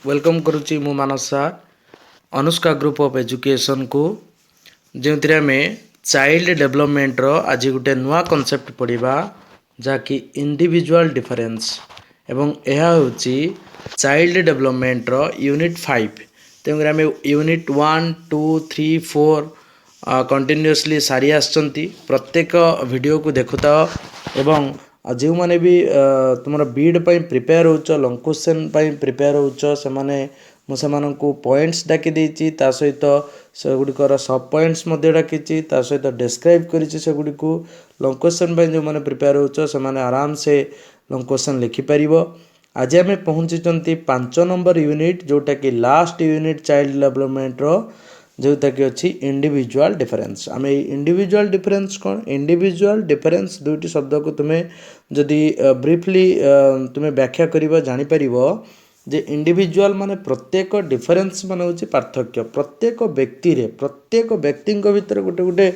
Welcome करुच्ची मु मानस सार Anushka group of education को जो आम चाइल्ड डेवलपमेंट रो आज गोटे नुआ कॉन्सेप्ट पढ़ा जहाँकि इंडिविजुअल डिफरेंस एवं यह हूँ चाइल्ड डेवलपमेंट रो यूनिट 5 तेणुकर आम यूनिट 1 2 3 4 कंटिन्यूअसली सारी आसचंती प्रत्येक वीडियो को देखुता एवं जो मैंने भी तुम बीड प्रिपेयर हो लंग क्वेश्चन प्रिपेयर हो पॉइंट्स डाकी देती सहित से गुड़िकर सब पॉइंट्स डाकी सहित डिस्क्राइब करी को लंग क्वेश्चन जो मैंने प्रिपेयर हो आराम से लंग क्वेश्चन लिखिपर। आज आम पहुँची 5 नंबर यूनिट जोटा कि लास्ट यूनिट चाइल्ड डेवलपमेंट रो जोटा कि अच्छी इंडिविजुअल डिफरेंस आम इंडिविजुअल डिफरेंस कौन इंडिविजुअल डिफरेंस दुईटी शब्द को तुम्हें जदि ब्रीफली तुम्हें व्याख्या कर जापर जे इंडिविजुअल माने प्रत्येक डिफरेंस मान हूँ पार्थक्य प्रत्येक व्यक्ति रे प्रत्येक व्यक्ति भितर गोटे गोटे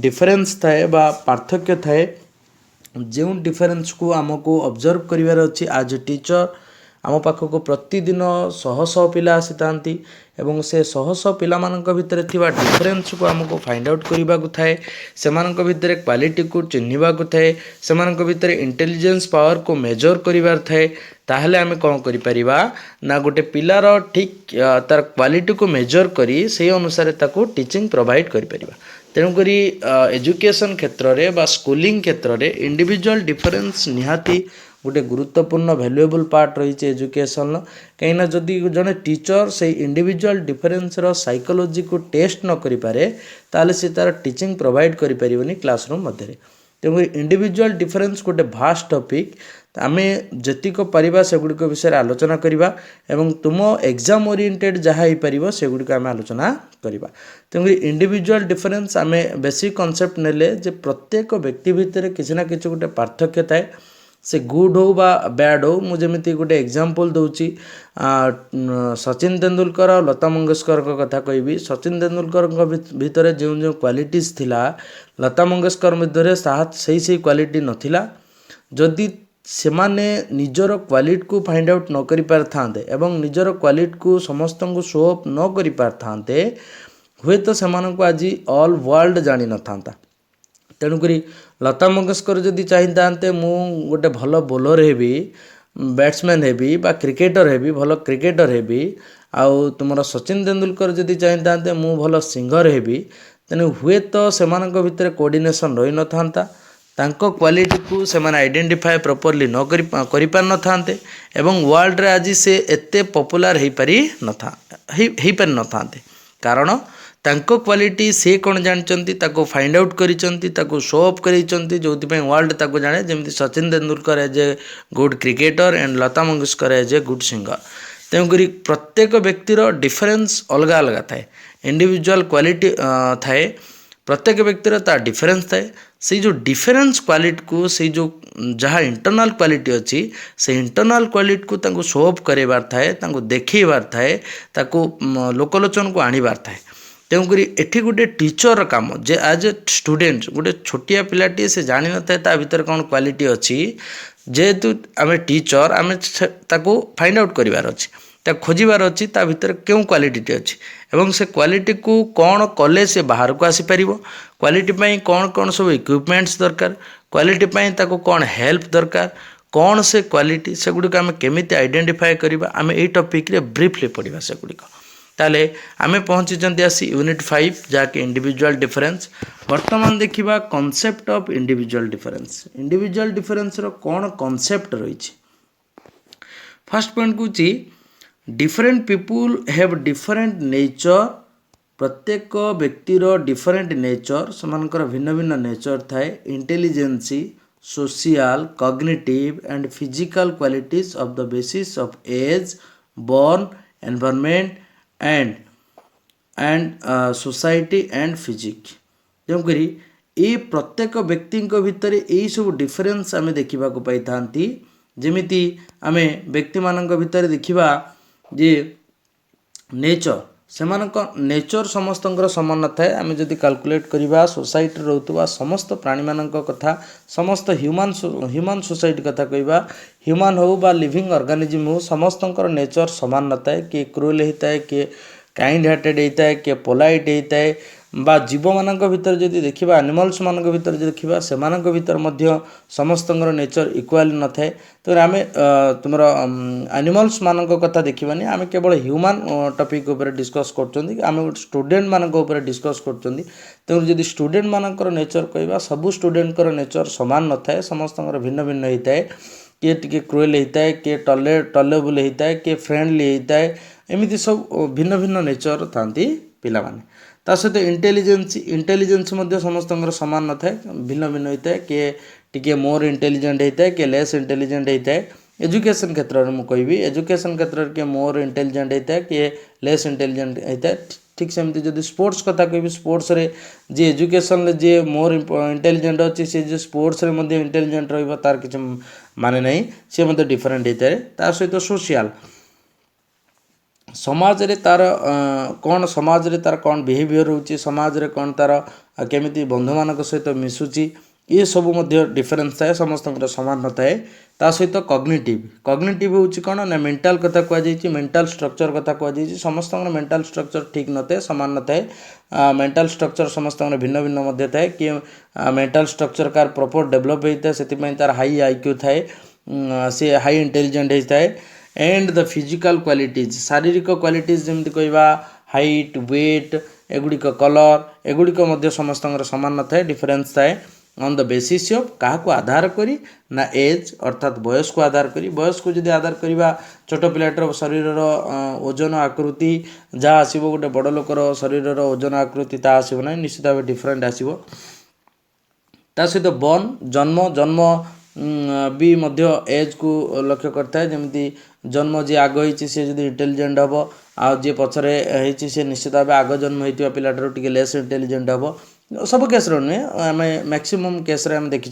डिफरेंस थाए बा पार्थक्य थाए जो डिफरेंस को आमको ऑब्जर्व करिवार अच्छी आज टीचर आम पाखक प्रतिदिन शह शह पिला आसी था एवं से शह शह पिला भितर थिबा डिफरेंस को आमको फाइंड आउट करने को थाए से भितर क्वालिटी को चिन्हवा को थाए से भितर इंटेलिजेंस पावर को मेजर करिवार थाए ताहले आमे कौन करि परिबा ना गोटे पिलार ठीक तार क्वालिटी को मेजर करी से अनुसार ताको टीचिंग प्रोवाइड करि परिबा। तेणुकरी एजुकेशन क्षेत्र रे बा स्कूलिंग क्षेत्र रे इंडिविजुअल डिफरेंस निहाती गोटे गुरुत्वपूर्ण वैल्यूएबल पार्ट रही एजुकेशन कहीं जदि जड़े टीचर से इंडिविजुअल डिफरेंस रो साइकोलॉजी को टेस्ट न करि पारे ताले से तार टीचिंग प्रोवाइड करि परिबनी क्लासरूम मध्य। तेणुकरी इंडिविजुअल डिफरेंस गोटे भास्ट टॉपिक आम जेतिक पारिबा सेगुड़िक विषय आलोचना करवा एवं तुम एग्जाम ओरिएंटेड जहाँ हो पार सेगुड़िक आम आलोचना करवा। तेणुकरी इंडिविजुअल डिफरेंस आम बेसिक कॉन्सेप्ट नेले जे प्रत्येक व्यक्ति भितर किसी ना किसी गोटे पार्थक्य थाए से गुड हो बा बैड हो मुझे गोटे एग्जांपल दूची सचिन तेंदुलकर और लता मंगेशकर कथा कहि सचिन तेंदुलकर भितर जो जो क्वालिटीज थिला लता मंगेशकर मध्य से क्वालिटी नथिला जदि सेमाने निजर क्वालिटी को फाइंड आउट न करि पार थांते एवं निजर क्वालिटी को समस्त को शो अप न करि पार थांते हुए तो सेमान को आज ऑल वर्ल्ड जानी न थांता। तेणुकरी लता मंगेशकर जदि चाहिए मु गोटे भल बोलर हेबी बैट्समैन हेबी बा क्रिकेटर हेबी भल क्रिकेटर हेबी आउ तुम सचिन तेंदुलकर जदि चाहिए मु भल सिंगर हेबी तेणु हुए तो सेमान भितर कोऑर्डिनेशन रही न थांता तांको क्वालिटी को सेमान आइडेंटिफाई प्रॉपर्ली न करि पार न थांते एवं वर्ल्ड रे आज से एते पॉपुलर हो पारि न थांते कारण तांको क्वालिटी से कौन जानचंती ताको फाइंड आउट करिचंती ताको शो अप करिचंती जोथि वर्ल्ड ताको जाने जेमती Sachin Tendulkar as a good cricketer and Lata Mangeshkar as a good singer. तेणुकरी प्रत्येक व्यक्तिर डिफरेंस अलग अलग थाए इंडिविजुअल क्वालिटी थाए प्रत्येक व्यक्तिर ता डिफरेंस थाए से जो डिफरेंस क्वालिटी को से जो जहाँ इंटरनल क्वालिटी अच्छी से इंटरनल क्वालिटी को तांको शो अप करेबार थाए तांको देखैबार थाए ताको लोकलोचन को आनिबार थाए। तेणुकरी एठी गोटे टीचर काम जे एज ए स्टूडेंट गोटे छोटिया पिलाटी से जानी न थाए ता भीतर कौन क्वालिटी अच्छी जेहेतु आम टीचर आम ताको फाइंड आउट करिवार अच्छी ता खोजिबार अच्छी ता भीतर क्यों क्वालिटी अच्छी एवं से क्वालिटी को कौन कले से बाहर को आसी परिबो क्वालिटी पई कौन कौन सब इक्विपमेंट्स दरकार क्वालिटी पई ताको कौन हेल्प दरकार कौन से क्वालिटी सेगुड़िक आम केमिति आइडेंटिफाई करबा आम एई टॉपिक रे ब्रीफली पढ़िबा सेगुड़िक। ताले आमे पहुँची आसी यूनिट 5 जाके इंडिविजुअल डिफरेंस वर्तमान देखिबा कॉन्सेप्ट ऑफ इंडिविजुअल डिफरेंस रो कौन कॉन्सेप्ट रही। फर्स्ट पॉइंट कहूँ different people have different nature प्रत्येक व्यक्तिर डिफरेंट नेचर सेमानकर भिन्न भिन्न नेचर थाए intelligence social cognitive and physical qualities of the basis of age born environment and society and physics. तेणुकरी ये प्रत्येक व्यक्ति भितर यही सब डिफरेंस आम देखा पाई था जमीती आम व्यक्ति मान भितर देखा जे नेचर ସେମାନଙ୍କ ନେଚର ସମସ୍ତଙ୍କର ସମାନ ନଥାଏ। ଆମେ ଯଦି କାଲକୁଲେଟ୍ କରିବା ସୋସାଇଟିରେ ରହୁଥିବା ସମସ୍ତ ପ୍ରାଣୀମାନଙ୍କ କଥା, ସମସ୍ତ ହ୍ୟୁମାନ୍ ସୋସାଇଟି କଥା କହିବା, ହ୍ୟୁମାନ୍ ହେଉ ବା ଲିଭିଂ ଅର୍ଗାନିଜିମ୍ ହେଉ, ସମସ୍ତଙ୍କର ନେଚର ସମାନ ନଥାଏ। କିଏ କ୍ରୁଏଲ୍ ହେଇଥାଏ, କିଏ କାଇଣ୍ଡ ହାର୍ଟେଡ଼ ହେଇଥାଏ, କିଏ ପୋଲାଇଟ୍ ହେଇଥାଏ। ବା ଜୀବମାନଙ୍କ ଭିତରେ ଯଦି ଦେଖିବା, ଆନିମଲ୍ସମାନଙ୍କ ଭିତରେ ଯଦି ଦେଖିବା, ସେମାନଙ୍କ ଭିତରେ ମଧ୍ୟ ସମସ୍ତଙ୍କର ନେଚର ଇକ୍ୱାଲି ନଥାଏ। ତେଣୁ ଆମେ ତୁମର ଆନିମଲ୍ସମାନଙ୍କ କଥା ଦେଖିବାନି, ଆମେ କେବଳ ହ୍ୟୁମାନ୍ ଟପିକ୍ ଉପରେ ଡିସ୍କସ୍ କରୁଛନ୍ତି, ଆମେ ଗୋଟେ ଷ୍ଟୁଡେଣ୍ଟମାନଙ୍କ ଉପରେ ଡିସ୍କସ୍ କରୁଛନ୍ତି। ତେଣୁ ଯଦି ଷ୍ଟୁଡେଣ୍ଟମାନଙ୍କର ନେଚର କହିବା, ସବୁ ଷ୍ଟୁଡେଣ୍ଟଙ୍କର ନେଚର ସମାନ ନଥାଏ, ସମସ୍ତଙ୍କର ଭିନ୍ନ ଭିନ୍ନ ହେଇଥାଏ। କିଏ ଟିକେ କ୍ରୁଏଲ୍ ହେଇଥାଏ, କିଏ ଟଲେବୁଲ୍ ହେଇଥାଏ, କିଏ ଫ୍ରେଣ୍ଡଲି ହେଇଥାଏ। ଏମିତି ସବୁ ଭିନ୍ନ ଭିନ୍ନ ନେଚର ଥାନ୍ତି ପିଲାମାନେ। ତା ସହିତ ଇଣ୍ଟେଲିଜେନ୍ସ ମଧ୍ୟ ସମସ୍ତଙ୍କର ସମାନ ନଥାଏ, ଭିନ୍ନ ଭିନ୍ନ ହୋଇଥାଏ। କିଏ ଟିକେ ମୋର୍ ଇଣ୍ଟେଲିଜେଣ୍ଟ ହେଇଥାଏ, କିଏ ଲେସ୍ ଇଣ୍ଟେଲିଜେଣ୍ଟ ହେଇଥାଏ। ଏଜୁକେସନ୍ କ୍ଷେତ୍ରରେ ମୁଁ କହିବି, ଏଜୁକେସନ୍ କ୍ଷେତ୍ରରେ କିଏ ମୋର୍ ଇଣ୍ଟେଲିଜେଣ୍ଟ ହେଇଥାଏ, କିଏ ଲେସ୍ ଇଣ୍ଟେଲିଜେଣ୍ଟ ହେଇଥାଏ। ଠିକ୍ ସେମିତି ଯଦି ସ୍ପୋର୍ଟସ୍ କଥା କହିବି, ସ୍ପୋର୍ଟସ୍ରେ ଯିଏ ଏଜୁକେସନ୍ରେ ଯିଏ ମୋର୍ ଇଣ୍ଟେଲିଜେଣ୍ଟ ଅଛି, ସେ ଯିଏ ସ୍ପୋର୍ଟସ୍ରେ ମଧ୍ୟ ଇଣ୍ଟେଲିଜେଣ୍ଟ ରହିବ, ତାର କିଛି ମାନେ ନାହିଁ, ସେ ମଧ୍ୟ ଡିଫରେଣ୍ଟ ହେଇଥାଏ। ତା ସହିତ ସୋସିଆଲ୍, ସମାଜରେ ତାର କ'ଣ ବିହେଭିଅର୍ ହେଉଛି, ସମାଜରେ କ'ଣ ତାର କେମିତି ବନ୍ଧୁମାନଙ୍କ ସହିତ ମିଶୁଛି, ଏସବୁ ମଧ୍ୟ ଡିଫରେନ୍ସ ଥାଏ, ସମସ୍ତଙ୍କର ସମାନ ନଥାଏ। ତା ସହିତ କଗ୍ନିଟିଭ୍ ହେଉଛି କ'ଣ ନା ମେଣ୍ଟାଲ୍ କଥା କୁହାଯାଇଛି, ମେଣ୍ଟାଲ୍ ଷ୍ଟ୍ରକ୍ଚର୍ କଥା କୁହାଯାଇଛି। ସମସ୍ତଙ୍କର ମେଣ୍ଟାଲ୍ ଷ୍ଟ୍ରକ୍ଚର୍ ଠିକ୍ ନଥାଏ, ସମାନ ନଥାଏ। ମେଣ୍ଟାଲ୍ ଷ୍ଟ୍ରକ୍ଚର୍ ସମସ୍ତଙ୍କର ଭିନ୍ନ ଭିନ୍ନ ମଧ୍ୟ ଥାଏ। କିଏ ମେଣ୍ଟାଲ୍ ଷ୍ଟ୍ରକ୍ଚର୍ କାହାର ପ୍ରପର୍ ଡେଭଲପ୍ ହେଇଥାଏ, ସେଥିପାଇଁ ତାର ହାଇ IQ ଥାଏ, ସେ ହାଇ ଇଣ୍ଟେଲିଜେଣ୍ଟ ହେଇଥାଏ। एंड द फिजिकल क्वालिटीज, शारीरिक क्वालिटीज जमी कहवा हाइट वेट एगुड़िक कलर एगुड़िक समस्त सामान न थाए, डिफरेन्स थाए। ऑन द बेसिस ऑफ क्या आधार करी ना एज अर्थात बयस को आधार करी, बयस को जब आधार करवा छोट पिलाटर शरीर ओजन आकृति जहाँ आसो गोटे बड़ लोकर शरीर ओजन आकृति ता आसो ना, निश्चित भाव डिफरेन्ट आसो। ता सहित जन्म जन्म भी मध्य एज को लक्ष्य करता है। जमी जन्म जी आग होती सी जो इंटेलिजेंट हम आ जी पचरे होती सी निश्चित भाव आग जन्म होता पिलाटर टी लेस इंटेलिजेंट हम। सब केस नुहे आम मैक्सिमम केस आम देखी।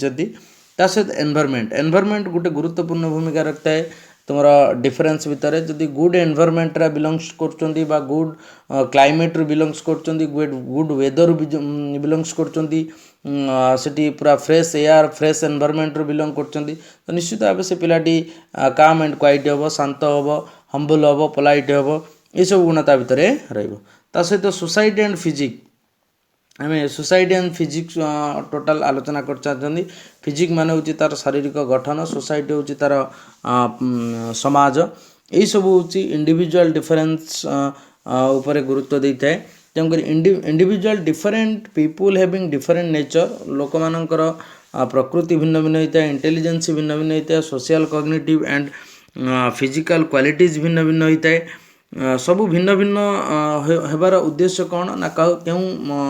ता सहित एनवायरनमेंट गोटे गुरुत्वपूर्ण भूमिका रखता है तुम डिफरेन्स भितर। जदि गुड एनवायरनमेंट बिलंग्स कर गुड क्लाइमेट रू बिलंग्स कर गुड वेदर बिलंग्स कर पूरा फ्रेश एयर फ्रेश एनवायरनमेंट रू बिलंग कर, तो निश्चित भाव से पिलाटी काम एंड क्वाइट हम, शांत हम, हम्बल हम, पोलाइट हम, ये सब गुणता भितर ता सहित सोसाइटी एंड फिजिक्स, आम सोसाइटी एंड फिजिक्स टोटाल आलोचना कर चाहते। फिजिक्स मान हूँ तार शारीरिक गठन, सोसाइटी हूँ तार समाज, यही सब हूँ इंडिविजुअल डिफरेन्स उपरे गुरुत्व देता है। तेणुक individual different people having different nature, लोक मानकर प्रकृति भिन्न भिन्न होता है, इंटेलिजेंस भिन्न भिन्न होता है, social cognitive and physical qualities भिन्न भिन्न होता है। सबू भिन्न भिन्न हेबार उद्देश्य कौन ना क्यों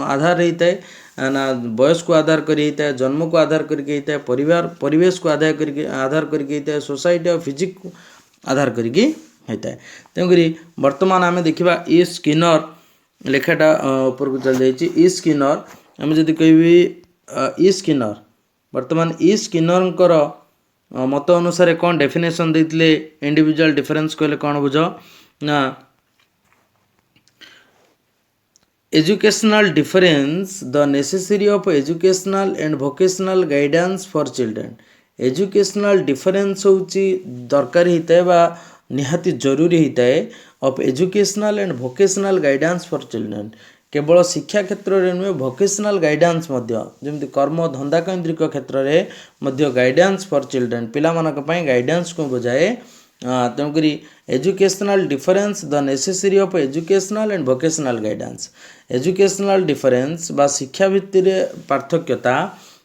आधार होता है ना बयस को आधार करी होता है, जन्म को आधार करके होता है, परिवार परिवेश को आधार करके होता है, सोसाइटी और फिजिक्स को आधार करके होता है। तेणुक बर्तमान आम देखा ई स्किनर लेखाटा ऊपर को चल जाइए। ई स्किनर आम जब कह ई स्किनर बर्तमान ई स्किनर मत अनुसार कौन डेफिनेशन देते इंडिविजुअल डिफरेंस कहले कौन बुझ ना educational difference the necessary of educational and vocational guidance for children. Educational difference होची दरकार होता है बा निहाती जरूरी होता है of educational and vocational guidance for children. केवल शिक्षा क्षेत्र में नुहे वोकेशनल गाइडेंस जमी कर्म धंदा केन्द्रिक क्षेत्र में गाइडेंस फॉर चिल्ड्रेन पिला गाइडेंस को बुझाए। तेणुक educational difference the necessary of educational and vocational guidance. Educational difference बा शिक्षा भित्तिर पार्थक्यता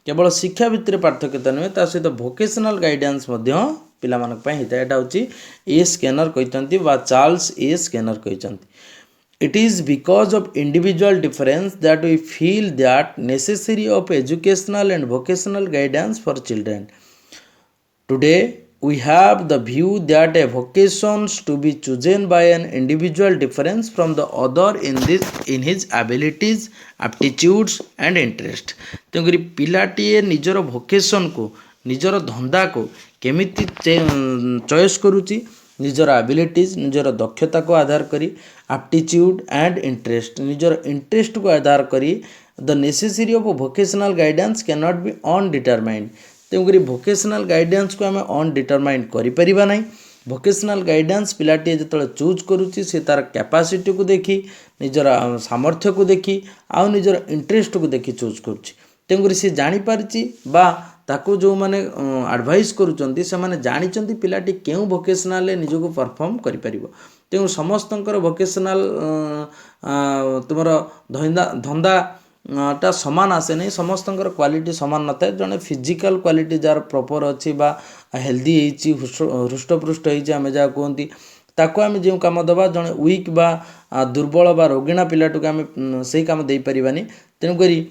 केवल शिक्षा भित्तिर पार्थक्यता नुहे, ता सहित वोकेशनल गाइडेंस पिला होता है। यहाँ हूँ ए स्कैनर कहते बा चार्ल्स ए स्कैनर कहते। It is because of individual difference that we feel that necessary of educational and vocational guidance for children. Today, we have the view that a vocation to be chosen by an individual difference from the other in his abilities, aptitudes and interest. तेणुक पिलाटीए निजर भोकेशन को निजर धंदा को केमिति choice करुची निजर abilities निजर दक्षता को आधार करी एप्टीट्यूड एंड इंटरेस्ट निजर इंटरेस्ट को आधार करी the necessary of vocational guidance can not be undetermined तेणुकरी वोकेशनल गाइडेंस को आम अनडिटरमाइंड करिपरिबा नहीं वोकेशनल गाइडेंस पिलाटी जो चूज करुच्ची से तार कैपेसिटी को देखी निजर सामर्थ्य को देखी आउ निजर इंटरेस्ट को देखी चूज करुच्ची तेणुकरी सी जानीपारी बा ताको जो माने एडवाइस करुचंती से माने जानिचंती पिलाटी केउ वोकेशनल निजको परफॉर्म करि परिबो तेणु समस्तंकर वोकेशनल तुमर धंदा टा समान आसे नहीं समस्तंकर क्वालिटी समान नଥାଏ जने फिजिकल क्वालिटी जार प्रॉपर अछि बा हेल्दी हेछि हृष्टपृष्ट हेछि आमे जा कहंती ताको आमे जे काम दबा जने वीक बा दुर्बल बा रोगिणा पिलाटू के आमे सही काम देई परिबानी तेणु करी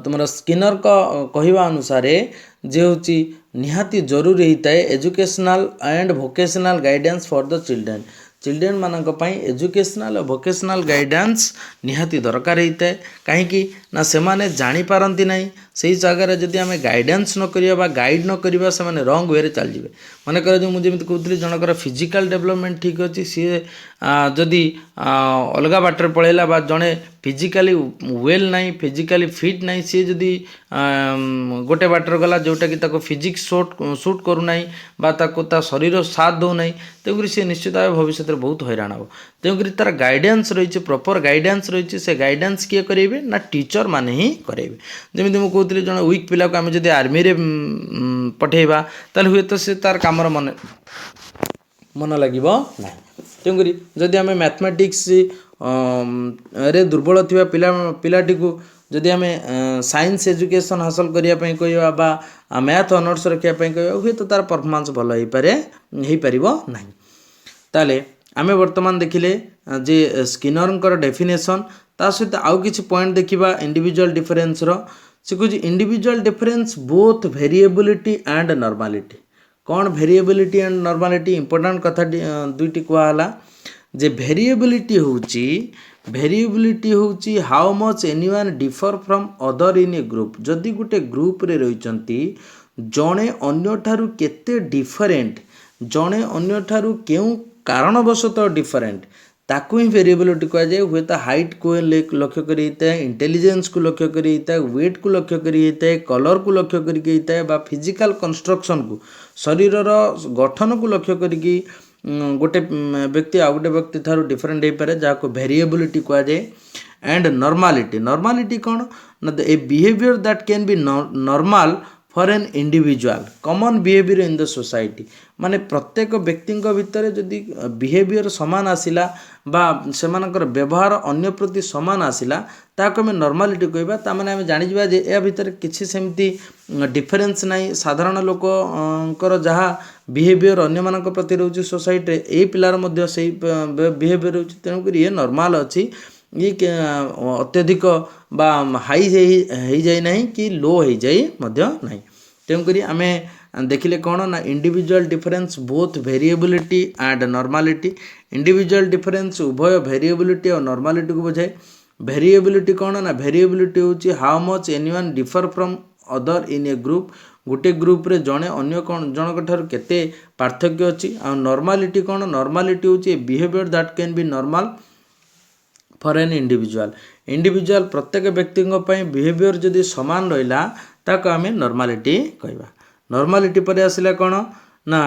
तुम स्किनर का कहवा अनुसार जे हूँ निहाती जरूरी होता है educational and vocational guidance for the children मानक पई एजुकेशनल और वोकेशनल गाइडेंस निहाती दरकार होता है कहीं ना से माने जानी पारंती नहीं से जगह जदि आम गाइडेंस न करिया गाइड न करिया से माने रॉन्ग वे चल जाए मन कर जो मुझे कहती जनकर फिजिकल डेवलपमेंट ठीक अच्छी सी जदि अलग बाटर पलैला बा जड़े फिजिकाली वेल नहीं फिजिकाली फिट नहीं सी जदि गोटे बाटर गला जोटा कि फिजिक्स सुट करूना बा ता शरीर साथ दौना तेणुक सी निश्चित भाव भविष्य में बहुत हैरान हम तेणुक तार गाइडेंस रही प्रॉपर गाइडेंस रही से गाइडेंस किए करेंगे ना टीचर माने ही करेंगे जमी मुझे कहती जन वीक पिला को आम जब आर्मी रे पठेबा ताले हुए तो से तार काम मन लगे ना तेणुक जदि आम मैथमेटिक्स रे दुर्बल थी पिलाटी को जदि आम साइंस एजुकेशन हासिल करने कहवा बा मैथ ऑनर्स रखापी कहवा हुए तो तार परफॉर्मेंस भल हो पार ना ताले आमे वर्तमान देखिले जे स्किनर डेफिनेशन ता सहित आउ किछि पॉइंट देखिबा इंडिविजुअल डिफरेंस रो से कुछ individual difference both variability and normality कौन वेरिएबिलिटी एंड नॉर्मालिटी इंपोर्टेंट कथा दुईटी कहला जे वेरिएबिलिटी होची how much anyone differ from other in A group जदि गोटे ग्रुप रे रहिचंती जणे अन्य ठारू केते डिफरेंट जणे अन्य ठारू केउ कारणवशतः डिफरेंट ताकू ही वेरिएबिलिटी कह जाए हुए तो हाइट को लक्ष्य करी इंटेलिजेंस को लक्ष्य करी वेट को लक्ष्य करी कलर को लक्ष्य करी फिजिकल कंस्ट्रक्शन को शरीर गठन को लक्ष्य करी गोटे व्यक्ति आ गोटे व्यक्ति ठारू डिफरेंट हो पाए जहाँ को वेरिएबिलिटी कह जाए एंड नॉर्मालिटी कौन ना a behaviour that can be normal for an individual common behaviour in the society माने प्रत्येक व्यक्ति भितर जदि बिहेवियर सामान आसिला बा सेमानकर व्यवहार अन्य प्रति सामान आसिला ताको आम नॉर्मालिटी कहबा ता माने आम जानिबा जे ए भितर किछि सेमती डिफरेंस नाही साधारण लोककर जहा बिहेवियर अन्य मानक प्रति रहउची सोसाइटी रे ए पिलार मध्य सेही बिहेवियर रहउची तेनु करी ए नॉर्मल अछि ये अत्यधिक बा हाई हो जाए ना कि लो हो जाए ना तेणुक आम देखिले कौन ना individual difference both variability and normality individual difference उभय वेरिएबिलिटी और नॉर्मालिटी को बुझाए वेरिएबिलिटी कौन ना वेरिएबिलिटी होची how much anyone differ from other in A group गोटे ग्रुप रे जड़े अन्य कौन जनक ठार केते पार्थक्य अच्छी आ नॉर्मालिटी कौन नॉर्मालिटी होची behaviour that can be normal for an individual प्रत्येक व्यक्ति बिहेवियर जदि सामान रहा ताको आम नॉर्मालिटी कहवा नॉर्मालिटी पर आसला कौन ना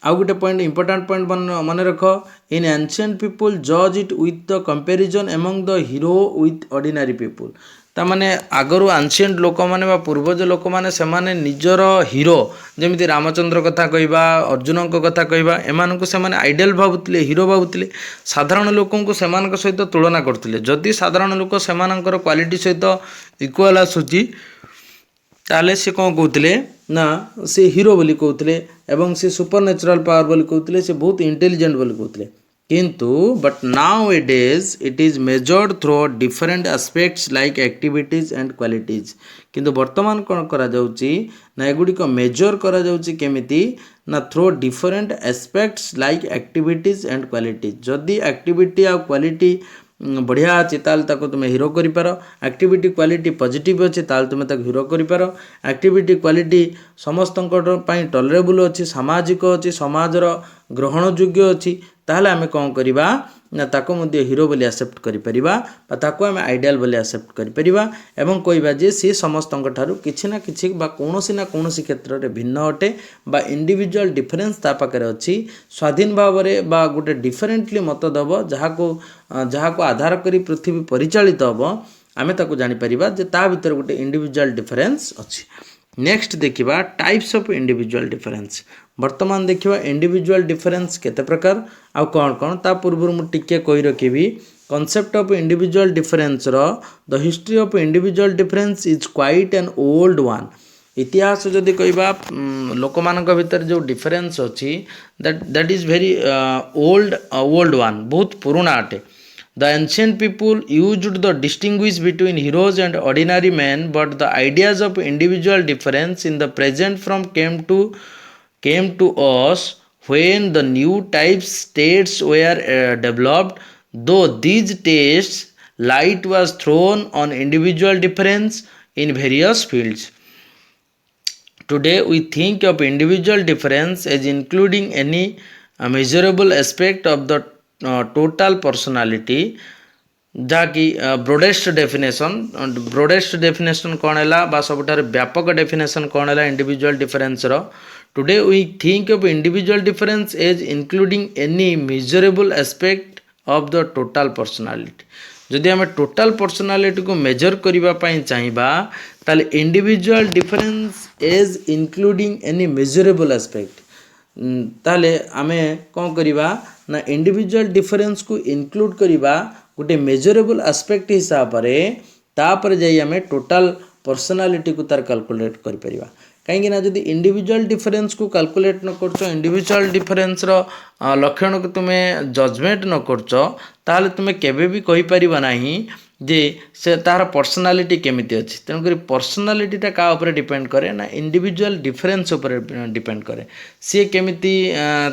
आउ गोटे पॉइंट इंपोर्टेंट पॉइंट मन रख इन एंशिएंट पीपुल जज it with the comparison among the hero with ordinary people तामाने आगरू एंशिएंट लोक माने पूर्वज लोक माने सेमाने निजर हीरो जमिति रामचंद्र कथा कहवा अर्जुन कथा कहवा एमानकु सेमाने आइडियल भावुतिले हीरो भावुतिले साधारण लोकंकु सेमानक सहित तुलना करथिले जदि साधारण लोक सेमानकर क्वालिटी सहित इक्वल आसुची ताले से कौन कहते ना से हीरो बोली कहते एवं से सुपर नेचुरल पावर बोली कहते से बहुत इंटेलिजेंट बोली कहते किंतु but now it is measured through different aspects like activities and qualities किंतु वर्तमान कौन करा जाउची ना एगुड़िक मेजर करा जाउची केमिति ना through different aspects like activities and qualities जदि एक्टिविटी आ क्वालिटी बढ़िया अच्छी ताल तुम हिरो कर एक्टिविटी क्वालिटी पॉजिटिव अच्छी ताल तुम हिरो कर एक्टिविटी क्वालिटी समस्त टॉलरेबल अच्छी सामाजिक अच्छी समाजर ग्रहण योग्य अच्छी ताहले आमे कौन करिबा ना ताको मध्य हीरो बोली एक्सेप्ट करि परिबा बा ताको आमे आइडियल बोली एक्सेप्ट करि परिबा एवं कहबा जे सी समस्तଙ୍କ ठारू किछि ना किछि बा कोनोसी क्षेत्र रे भिन्न अटे बा इंडिविजुअल डिफरेंस ता पाकरे अछि स्वाधीन भावरे बा गुटे डिफरेंटली मत दब जहाको आधार करी पृथ्वी परिचालित हबो आमे ताको जानि परिबा जे ता भीतर गुटे इंडिविजुअल डिफरेंस अछि। नेक्स्ट देखिबा टाइप्स ऑफ इंडिविजुअल डिफरेंस। वर्तमान देखिबा इंडिविजुअल डिफरेंस केते प्रकार आ कौन कौन ता पूर्व मु टिके कहि रखिबी कॉन्सेप्ट ऑफ इंडिविजुअल डिफरेंस रो the history of individual difference is quite an old one. इतिहास जदि कहबा लोक मानक भीतर जो डिफरेंस अछि that is very old one बहुत पुराना अटे। The ancient people used the distinguish between heroes and ordinary men, but the ideas of individual difference in the present from came to us when the new types states were developed. Though these tests light was thrown on individual difference in various fields. Today we think of individual difference as including any measurable aspect of the total personality जहाँकि ब्रोडेस्ट definition कौन है बा सबुठार व्यापक definition कौन है individual difference रो। Today we think of individual difference as including any measurable aspect of the total personality. जदि आम टोटल पर्सनालिटी को मेजर करने चाहिए ताले individual difference as including any measurable aspect ताले आमे कौन करिबा ना इंडिविजुअल डिफरेंस को इंक्लूड करिबा गोटे मेजरेबल एस्पेक्ट हिसाब रे तापर जाई आमे टोटल पर्सनालिटी को तार कैलकुलेट करि परिबा। कहीं ना जदि इंडिविजुअल डिफरेंस को कैलकुलेट न करछो इंडिविजुअल डिफरेंस रो लक्षण को तुमे जजमेंट न करछो ताले तुमे केबे भी कहि परिबा नाही जे से तार पर्सनालिटी केमिति अछि। तेणुक पर्सनालिटीटा का ऊपर डिपेंड करे ना इंडिविजुअल डिफरेंस ऊपर डिपेंड करे सी केमिति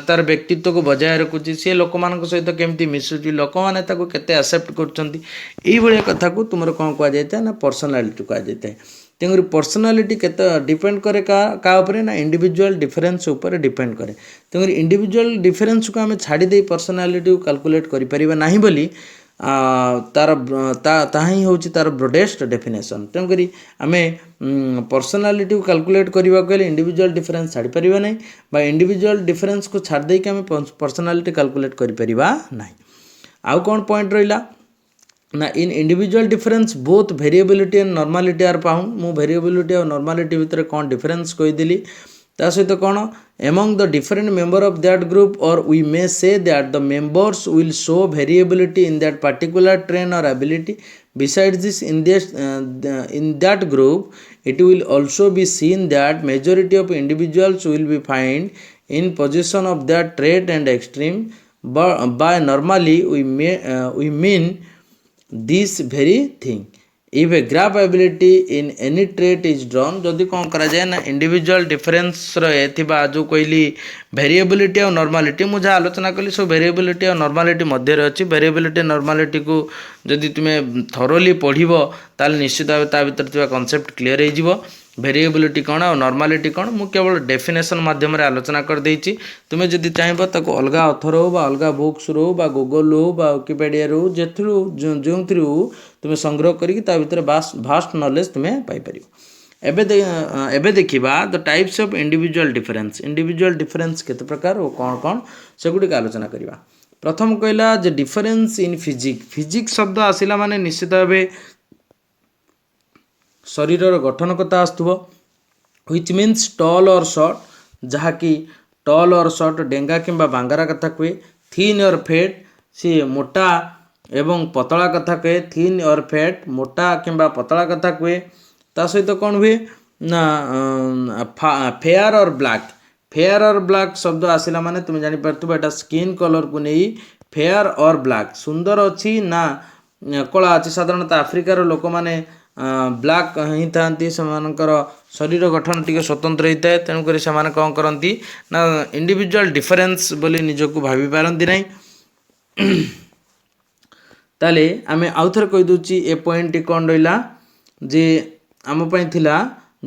तार व्यक्तित्व को बजाय रखुची सी लोक मान सहित केमिति मिसुची लोक मैंने केते एक्सेप्ट करछंती एई भलिया कथा को तुमर कोन कह जायता ना पर्सनालिटी कह जायता। तेणुक पर्सनालिटी केते डिपेंड करे का ऊपर ना इंडिविजुअल डिफरेंस ऊपर डिपेंड करे। तेणुक इंडिविजुअल डिफरेंस को आम छाड़ी दे पर्सनालिटी को कैलकुलेट करि परिबा नाही बोली तार ही हूँ तार ब्रोडेस्ट डेफिनेशन। तेणुक आम पर्सनालिटी को कैलकुलेट करने को इंडिविजुअल डिफरेंस छाड़ी पारिबा नहीं बा इंडिविजुअल डिफरेंस को छाड़ देके आम पर्सनालिटी कैलकुलेट करि परिबा नहीं। आउ कौन पॉइंट रहिला ना in individual difference both variability and normality are found. मु वेरिएबिलिटी और नॉर्मालिटी भितर कौन डिफरेंस कहीदेली ता सहित कौन among the different member of that group or we may say that the members will show variability in that particular trait or ability. Besides this in that group it will also be seen that majority of individuals will be found in possession of that trait and extreme by normally we mean this very thing. If a graph ability in any trait is drawn जदि कौन करा जाए ना individual difference रहा जो कहली variability और normality मुझे आलोचना कली सब वेरिएबिलिटी और नॉर्मालिटी मध्य अच्छी वेरिएबिलिटी नॉर्मालिटी को जदि तुम्हें थरोली पढ़ो ताल निश्चित भाव ता भीतर थिबा कॉन्सेप्ट क्लियर हो वेरिएबिलिटी कौन और नॉर्मालिटी कौन मु केवल डेफिनेशन माध्यम आलोचना कर देछि। तुम्हें जदि चाहिए ताको अलग ऑथर हो बा अलग बुक्स रो बा गूगल हो बा विकिपीडिया रो जेथु जोंथु तुम्हें संग्रह करी ता भीतर भास्ट नॉलेज तुम्हें पाई परिबो। एबे देखिबा the types of individual difference केते प्रकार और कौन कौन से गुडी आलोचना करिबा। प्रथम कहला जे डिफरेंस इन फिजिक्स शब्द आसिला माने निश्चित भावे शरीर गठन कथा आसुव व्हिच मीन्स टॉल और शॉर्ट जहाँकि टॉल और शॉर्ट डेंगा किंबा बांगारा कथा कहे। थिन और फैट सी मोटा एवं पतला कथा कहे थिन और फैट मोटा किंबा पतला कथा कहे। ता सहित कौन हुए ना फेयर और ब्लैक शब्द आसिला माने तुम जानि पारथुबा एटा स्किन कलर को नहीं फेयर और ब्लैक सुंदर अच्छी ना कला अच्छी साधारणतः आफ्रिकार लोक माने ब्लैक ही था शरीर गठन टी स्वतंत्र होता है। तेणुक से कौन करती ना इंडिविजुअल डिफरेंस बोली निजक भाभी पारती ना। ताले आमे आउ थरे कहि दोची ए पॉइंट कोन रहिला जे आम पई थिला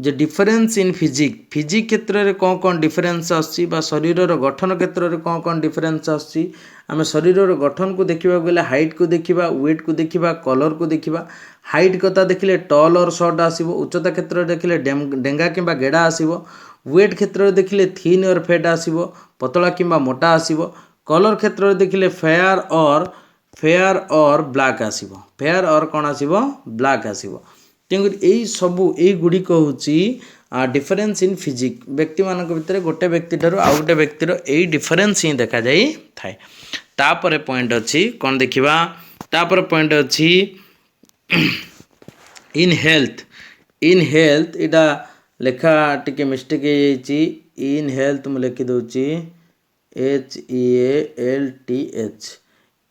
जे डिफरेंस इन फिजिक क्षेत्र रे कोन डिफरेंस आछि बा शरीर रो गठन क्षेत्र रे कोन डिफरेंस आछि आमे शरीर रो गठन को देखिबा गेले हाइट को देखिबा वेट को देखिबा कलर को देखिबा हाइट कथा देखिले टॉल और शॉर्ट आसीबो उच्चता क्षेत्र रे देखिले डेंगा किबा गेडा आसीबो वेट क्षेत्र रे देखिले थिन और फेट आसीबो पतला किबा मोटा आसीबो कलर क्षेत्र रे देखिले फेयर और ब्लैक आसीबो फेयर और कोन आसीबो ब्लैक आसीबो तेंगुर एई सबु एई गुडी को होची डिफरेंस इन फिजिक व्यक्ति मानक भितर गोटे व्यक्ति ठारो आ गोटे व्यक्ति रो एई डिफरेंस ही देखा जाई थाए तापरे पॉइंट अछि कोन देखिबा तापरे पॉइंट अछि इन हेल्थ इटा लेखा टिके मिस्टेक हे इन हेल्थ मु लिखि दोची HEALTH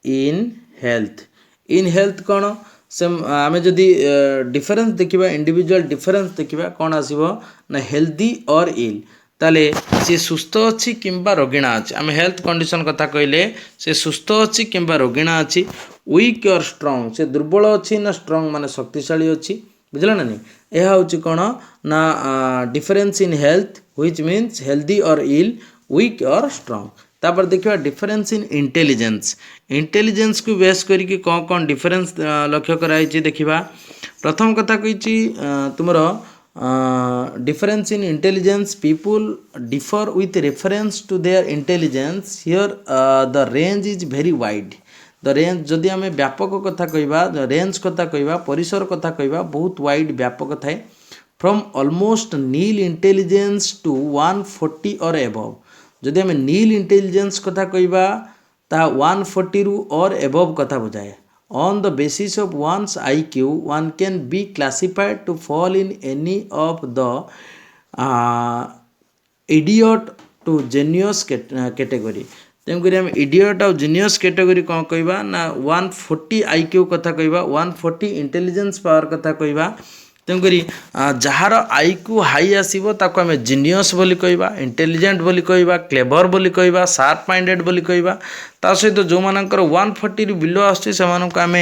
इन हेल्थ कौन से आमे जदि डिफरेंस देखिबा इंडिविजुअल डिफरेंस देखिबा कौन आसीबो ना हेल्दी और इल ताले से सुस्थ अछि किंबा रोगिणा अछि आमे हेल्थ कंडीशन कथा कहले से सुस्थ अछि किंबा रोगिणा अछि वीक और स्ट्रांग से दुर्बल अछि ना स्ट्रांग माने शक्तिशाली अछि बुझला ना नहीं यह होची कौन ना difference in health which means healthy or ill weak or strong तापर देखिबा डिफरेंस इन इंटेलिजेंस को बेस करिके कौन डिफरेंस लक्ष्य कराई देखिबा प्रथम कथा कहिची तुमरो difference in intelligence people differ with reference to their intelligence here the range is very wide the range जदि आमे व्यापक कथा कहबा रेंज कथा कहबा परिसर कथा कहबा बहुत वाइड व्यापक थाए from almost nil intelligence to 140 और एबव जदि आमे नील इंटेलिजेंस कथा कहबा ता 140 रु और एबव कथा बुझाए on the basis of one's IQ one can be classified to fall in any of the idiot to genius category तेमकरी आम इडियट आ जीनियस कैटेगरी कौन कहबा ना 140 IQ कथा कहबा 140 इंटेलिजेंस पावर कथा कहबा तेमकरी जहार IQ हाई आसीबो ताको आम जीनियस बोली कहबा इंटेलिजेंट बोली कहबा क्लेवर बोली कहबा शार्प माइंडेड बोली कहबा ता सहित जो मानकर 140 रु बिलो आछी से मानको आम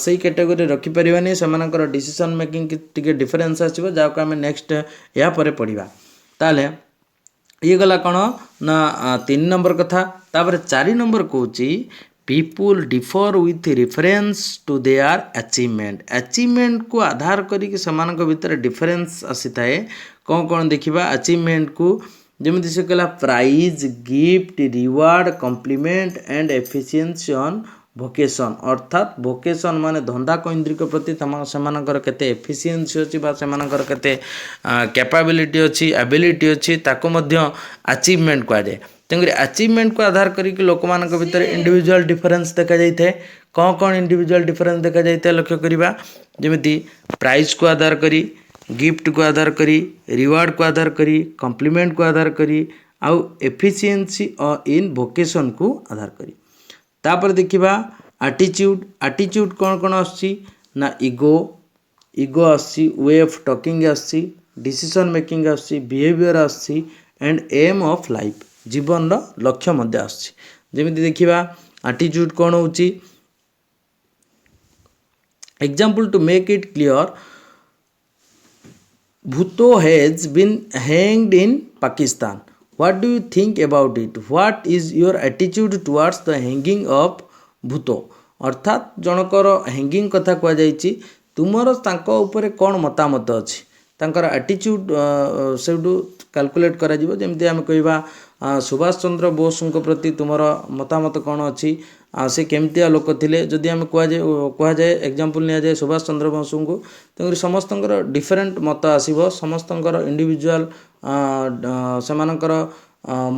सही कैटेगरी रखि परिबानी से मानकर डिसीजन मेकिंग टिके डिफरेंस आसीबो जाको आम नेक्स्ट या परे पढिबा ताले ये गला कौन ना 3 नंबर कथा तापर 4 नंबर कहूची people differ with reference to their achievement को आधार करिक समान भीतर डिफरेंस आसी थाए कौन देखिबा अचीवमेंट को जमिति से कहला prize gift reward compliment and efficiency on vocation अर्थात भोकेशन माने धंदा केन्द्रिक प्रति सेमानकर केते एफिशिएंसी अछि बा सेमानकर केते कैपेबिलिटी अछि एबिलिटी अछि ताको मध्य अचीवमेंट को आजे तेंगरी अचीवमेंट को आधार करिक लोक मानक भीतर इंडिविजुअल डिफरेंस देखा जाय थे कौन इंडिविजुअल डिफरेंस देखा जाय थे लक्ष्य करिबा जेमिति प्राइज को आधार करी गिफ्ट को आधार करी रिवार्ड को आधार करी कॉम्प्लीमेंट को आधार करी आउ एफिशिएंसी इन भोकेशन को आधार करी तापर देखिबा एटीट्यूड कौन आसी ना ईगो आसी वे ऑफ टॉकिंग आसी डिसीजन मेकिंग आसी बिहेवियर आसी एंड एम ऑफ लाइफ जीवन रो लक्ष्य मध्य आसी जेमिति देखिबा एटीट्यूड कौन होची example to make it clear Bhutto has been hanged in Pakistan What do you think about it? What is your attitude towards the hanging of भूतो अर्थात जनकर हैंगिंग कथा कह जाइछि तुमर तांको ऊपर कोन मतामत अछि तांकर एटीट्यूड सेडू कैलकुलेट करा जिवो जेमति हम कहबा सुभाष चंद्र बोस को प्रति तुमर मतामत कोन अछि से केमतिया लोक थिले जदि हम कह जाए एग्जांपल निया जाए सुभाष चंद्र बोस को तेंगरी समस्तंकर डिफरेंट मत आसीबो समस्तंकर इंडिविजुअल सेमानकर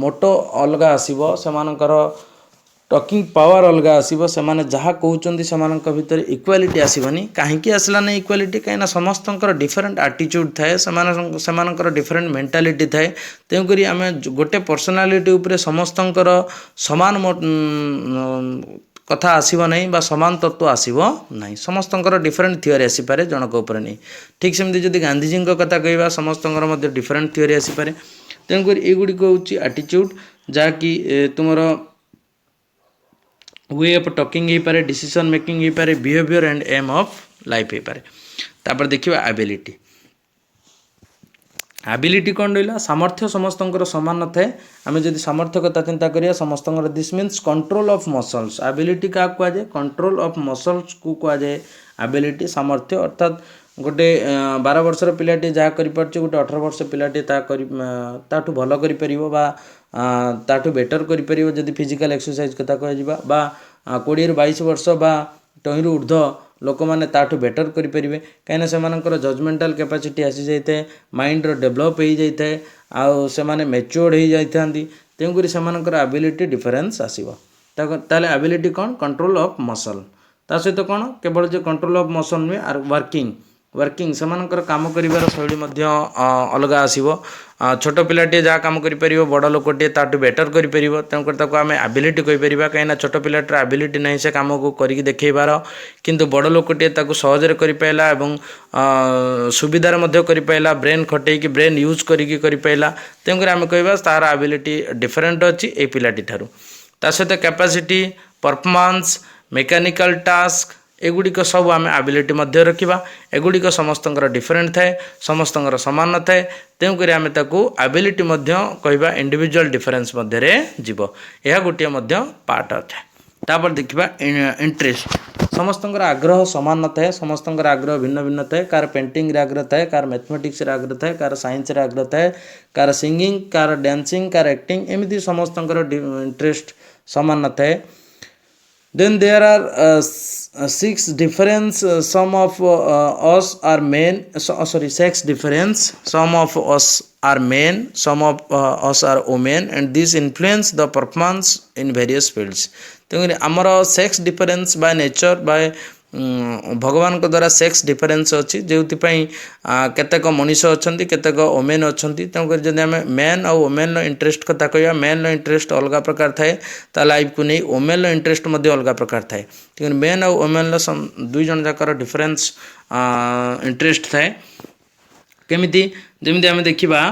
मोटो अलगा आसीबो सेमानकर टॉकिंग पावर अलगा आसीबो सेमाने जहा कहउचंदी सेमानक भीतर इक्वालिटी आसीबनी काहेकि आसला नै इक्वालिटी काइना समस्तंकर डिफरेंट एटीट्यूड थाए सेमानकर डिफरेंट मेंटालिटी थाए तेंकरी आमे गोटे पर्सनालिटी ऊपर समस्तंकर समान कथा आसीबो नै बा समान तत्व आसीबो नै समस्तंकर डिफरेंट थियोरी आसी पारे जनक ऊपर नै ठीक सेमति जदि गांधी जी को कथा कहबा समस्तंकर मध्ये डिफरेंट थियोरी आसी पारे तेंकरी एगुडी को होची एटीट्यूड जा कि तुमरो वे ऑफ टॉकिंग हो पारे, डिसीजन मेकिंग हो पारे, behaviour and aim of life हो पारे। तापर देखिबा एबिलिटी। एबिलिटी कौन रहा? सामर्थ्य समस्त सामान न थाए। आम जब सामर्थ्य कथा चिंता करिया समस्त, this means control of muscles. Ability क्या कहुए? कंट्रोल ऑफ मसल्स को कहुए एबिलिटी, सामर्थ्य। अर्थात गोटे 12 वर्षर पिलाटी जहाँ कर गोटे 18 वर्ष पिलाटी ताठू भल कर ताठू बेटर कर जदि फिजिकल एक्सरसाइज कथा कह 20 ରୁ 22 वर्ष बा टहींरु ऊर्ध्व लोक मैंने ताठू बेटर करेंगे कहीं से जजमेंटाल कैपेसिटी आसी जाए, माइंड डेभलप हो जाए, आउ से मैच्योर्ड हो जाती, तेणुक से एबिलिटी डिफरेन्स आसो। ताले एबिलिटी कौन? Control of muscle. ता सहित कौन? केवल जो कंट्रोल ऑफ मसल नुहे, वर्किंग से काम कर शैली अलग आसो। छोट पिलाटे जहाँ कम कर बड़ लोकटे ताठू बेटर कर तेणुक आम एबिलिटी कहीपर, कहीं छोट पिलाटर एबिलिटी नहीं से कम को करके देखबार, किंतु बड़ लोकटे सहजरे करपाला एवं सुविधार करपाला, ब्रेन खटे ब्रेन यूज करपाला, तेणुक आम कह तार एबिलिटी डिफरेंट अच्छी ए पिलाटी ठारू। ता सहित कैपेसिटी, परफॉर्मेंस, मेकानिकल टास्क एगुड़िक सब आम एबिलिटी मध्य रखा। एगुड़िक समस्त डिफरेंट थाए, समस्त सामान न थाए, तेणुक आम ताकू एबिलिटी कहवा इंडिविजुअल डिफरेन्स मध्य जीव। यह गोटे पार्ट थाए। तापर देखा इंटरेस्ट। समस्त आग्रह सामान न थाए, समस्त आग्रह भिन्न भिन्न थाए। कार पेंटिंग आग्रह थाए, कार मैथमेटिक्स आग्रह थाए, कार साइंस आग्रह थाए, car singing, car dancing, car acting, एमती समस्त इंटरेस्ट सामान न थाए। Then there are 6 difference. Some of us are men. Sex difference. Some of us are men. Some of us are women, and this influence the performance in various fields. तेणु आमर sex difference by nature by भगवान को द्वारा sex difference अच्छी जो केतेक मनीष अच्छा केतेक ओमेन अच्छा। तेणुक जब आम मेन और ओमेन इंटरेस्ट कथा कह, मेन इंटरेस्ट अलग प्रकार थाए, ता लाइफ को नहीं ओमेन इंटरेस्ट अलग प्रकार थाए। तेणु मेन और ओमेन दुई जन जाकर डिफरेन्स इंटरेस्ट थाए। केमिति? जमी आम देखा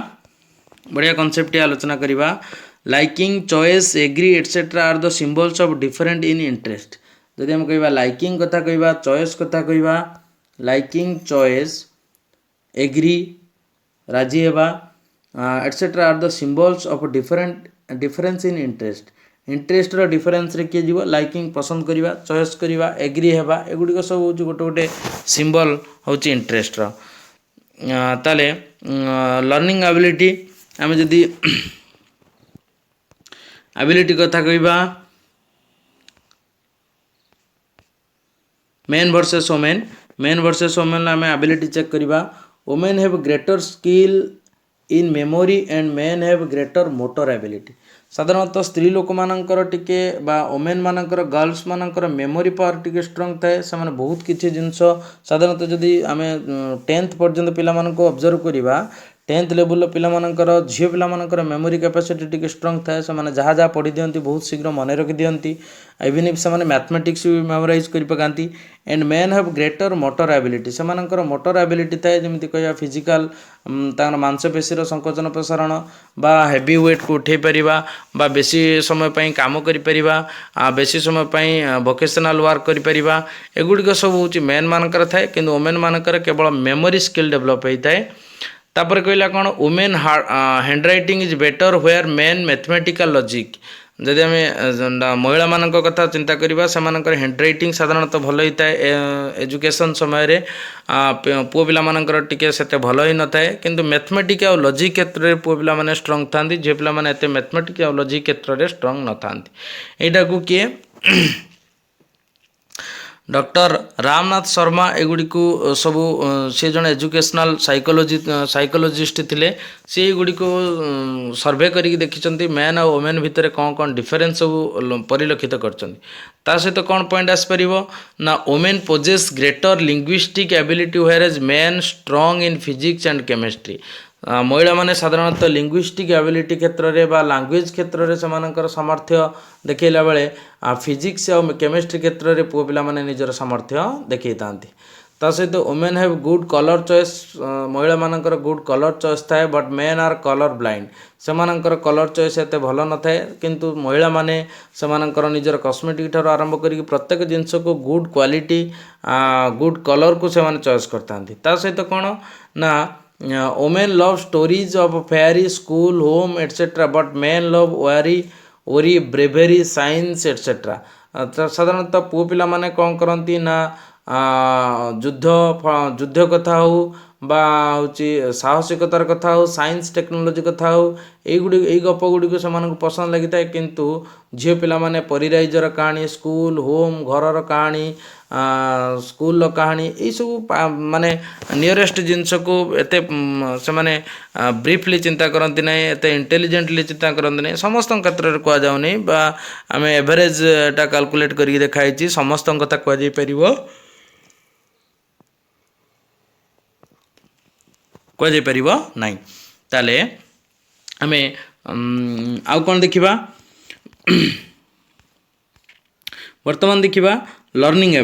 बढ़िया कनसेप्ट आलोचना करवा। Liking, choice, agree etcetera are the symbols of different in interest. जदि हम कह लाइकिंग कथा कह, चॉइस कथा कह, लाइकिंग, चॉइस, एग्री, राजी हेबा etcetera are the symbols of difference in interest. Interest रो डिफरेंस रे किए जीव? लाइकिंग पसंद करवा, चॉइस करवा, एग्री हेबा, एगुड़िक सब हूँ गोटे गोटे सिंबल हूँ इंटरेस्ट रो। ताले लर्निंग एबिलिटी, आम जदि एबिलिटी कथा कहवा main versus women, main versus women आम एबिलिटी चेक करवा। Women have greater skill in memory and men have greater motor ability. साधारणतः स्त्री लोक मानकर टिके बा वोमेन मानकर गर्ल्स मानकर मेमोरी पावर टिके स्ट्रंग थाए। से बहुत किसी जिनस साधारणतः जदि आम 10th पर्यंत पिला मानको ऑब्जर्व करवा, 10th लेवल पिलामानकर झील पिलामानकर मेमोरी कैपेसिटी टिके स्ट्रंग थाए। से जहाँ जहाँ पढ़ी दिखती बहुत शीघ्र मन रखी दिखती, इवन इफ से मैथमेटिक्स भी मेमोराइज कर पकाती। And men have greater motor ability, से मोटर एबिलिटी थाए जमी कह फिजिकल मांसपेशी संकोचन प्रसारण बा हेवी वेट को उठे पार, बेसी समय पर कम कर, बेसी समय पर वोकेशनल वर्क कर, एगुड़िक सब हूँ मेन मानकर थाए। कि वोमेन मानकर केवल मेमोरी स्किल डेभलप होता है। तापर कहला कौन? Women hand writing is better where main mathematical logic. जदि आम महिला मान कथा चिंता करवा, से हैंड राइटिंग साधारणतः भल होता है एजुकेशन समय पुओ पिला मानकर टिके सेते भल ही न थाए, किंतु मैथमेटिक और लॉजिक क्षेत्र में पुओ पिला माने स्ट्रंग थांती, झील पिला माने एते मैथमेटिक और लॉजिक क्षेत्र में स्ट्रंग न थांती। एटा को किए डॉक्टर रामनाथ शर्मा एगुड़ी सब सी जन एजुकेशनल साइकोलोजिस्ट थे। सी गुड़ी सर्वे करके देखी मेन और वोमेन भितर कौन कौन डिफरेन्स सब परिलक्षित कर सहित कौन पॉइंट आसपर ना women possess greater linguistic ability whereas men strong in physics and chemistry. महिला माने साधारणतः लिंग्विस्टिक एबिलिटी क्षेत्र में बा लैंग्वेज क्षेत्र में से सामर्थ्य देखला बेले फिजिक्स और केमिस्ट्री क्षेत्र में पुओ पिला माने निजर सामर्थ्य देखई था। ता सहित women have good colour choice महिला मानकर गुड कलर चॉइस थाए but men are colour blind सेमानकर कलर चॉइस एते भल न थाए किंतु महिला माने सेमानकर निजर कॉस्मेटिक ठार आरंभ करी प्रत्येक जिंस को गुड क्वालिटी गुड कलर को सेमाने चॉइस करतांती ता सहित कोन ना women love stories of fairy school home etcetera but main love ओरी ब्रेवेरी साइंस एटसेट्रा साधारणतः पुओ पिला माने कौन करती ना युद्ध कथा हो बा हूँ साहसिकतार कथा हो साइंस टेक्नोलोजी कथा हो यही गप गुड़ी से पसंद लगी था किंतु झील पिला माने परिराइजर कहानी स्कूल होम घर कहानी स्कूल कहानी यही सब माने नियरेस्ट जिनस को एते से माने ब्रीफली चिंता करती ना एत इंटेलिजेंटली चिंता करती ना समस्त क्षेत्र में कहुनी आम एवरेज टा कैलकुलेट करके देखाई समस्त कथा कहुपर नाई ताले आम आउ कौन देखा वर्तमान देखा लर्निंग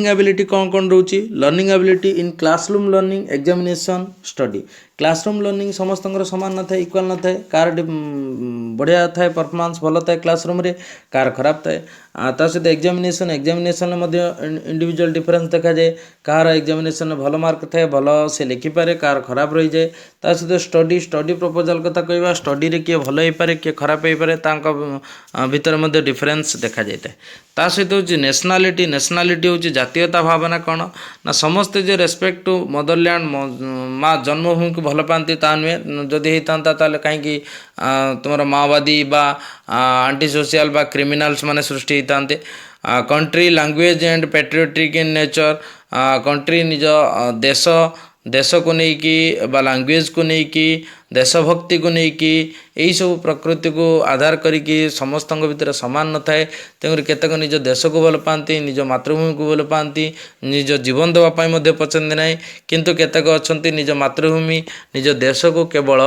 एबिलिटी कौन कौन रोचे learning ability in classroom learning examination study classroom learning समस्त सामान न था इक्वाल न थाए कार बढ़िया थाए परफॉर्मेंस भल थाए क्लासरूम रे कार खराब थाए ता सहित एग्जामिनेशन इंडिविजुअल डिफरेंस देखा जाए कार एग्जामिनेशन भल मार्क थाए भल से लिखिपारे कार खराब रही जाए ता सहित स्टडी प्रपोजल कथा कहवा स्टडी रे किए भल हो पारे किए खराब हो पारे भितर डिफरेंस देखा जाए ता सहित हूँ नेशनालिटी हूँ जातीयता भावना कौन ना समस्ते जो रेस्पेक्ट टू मदरलैंड माँ जन्मभूमि को भल पाती ता नुहे जदि होता ताले कहीं तुम माओवादी बा आंटी सोशल बा क्रिमिनाल्स माने सृष्टि होते country language and patriotic in nature country निज देश को लेकिन बा लैंग्वेज को लेकिन देशभक्ति को लेकिन यही सब प्रकृति को आधार करिकी समस्त भितर सामान न थाए तेणु केतक निज देश को भल पाती निज मातृभूमि को भल पाती निज जीवन देवाई पसंद ना किंतु केतक अच्छा निज मातृभूमि निज देश को केवल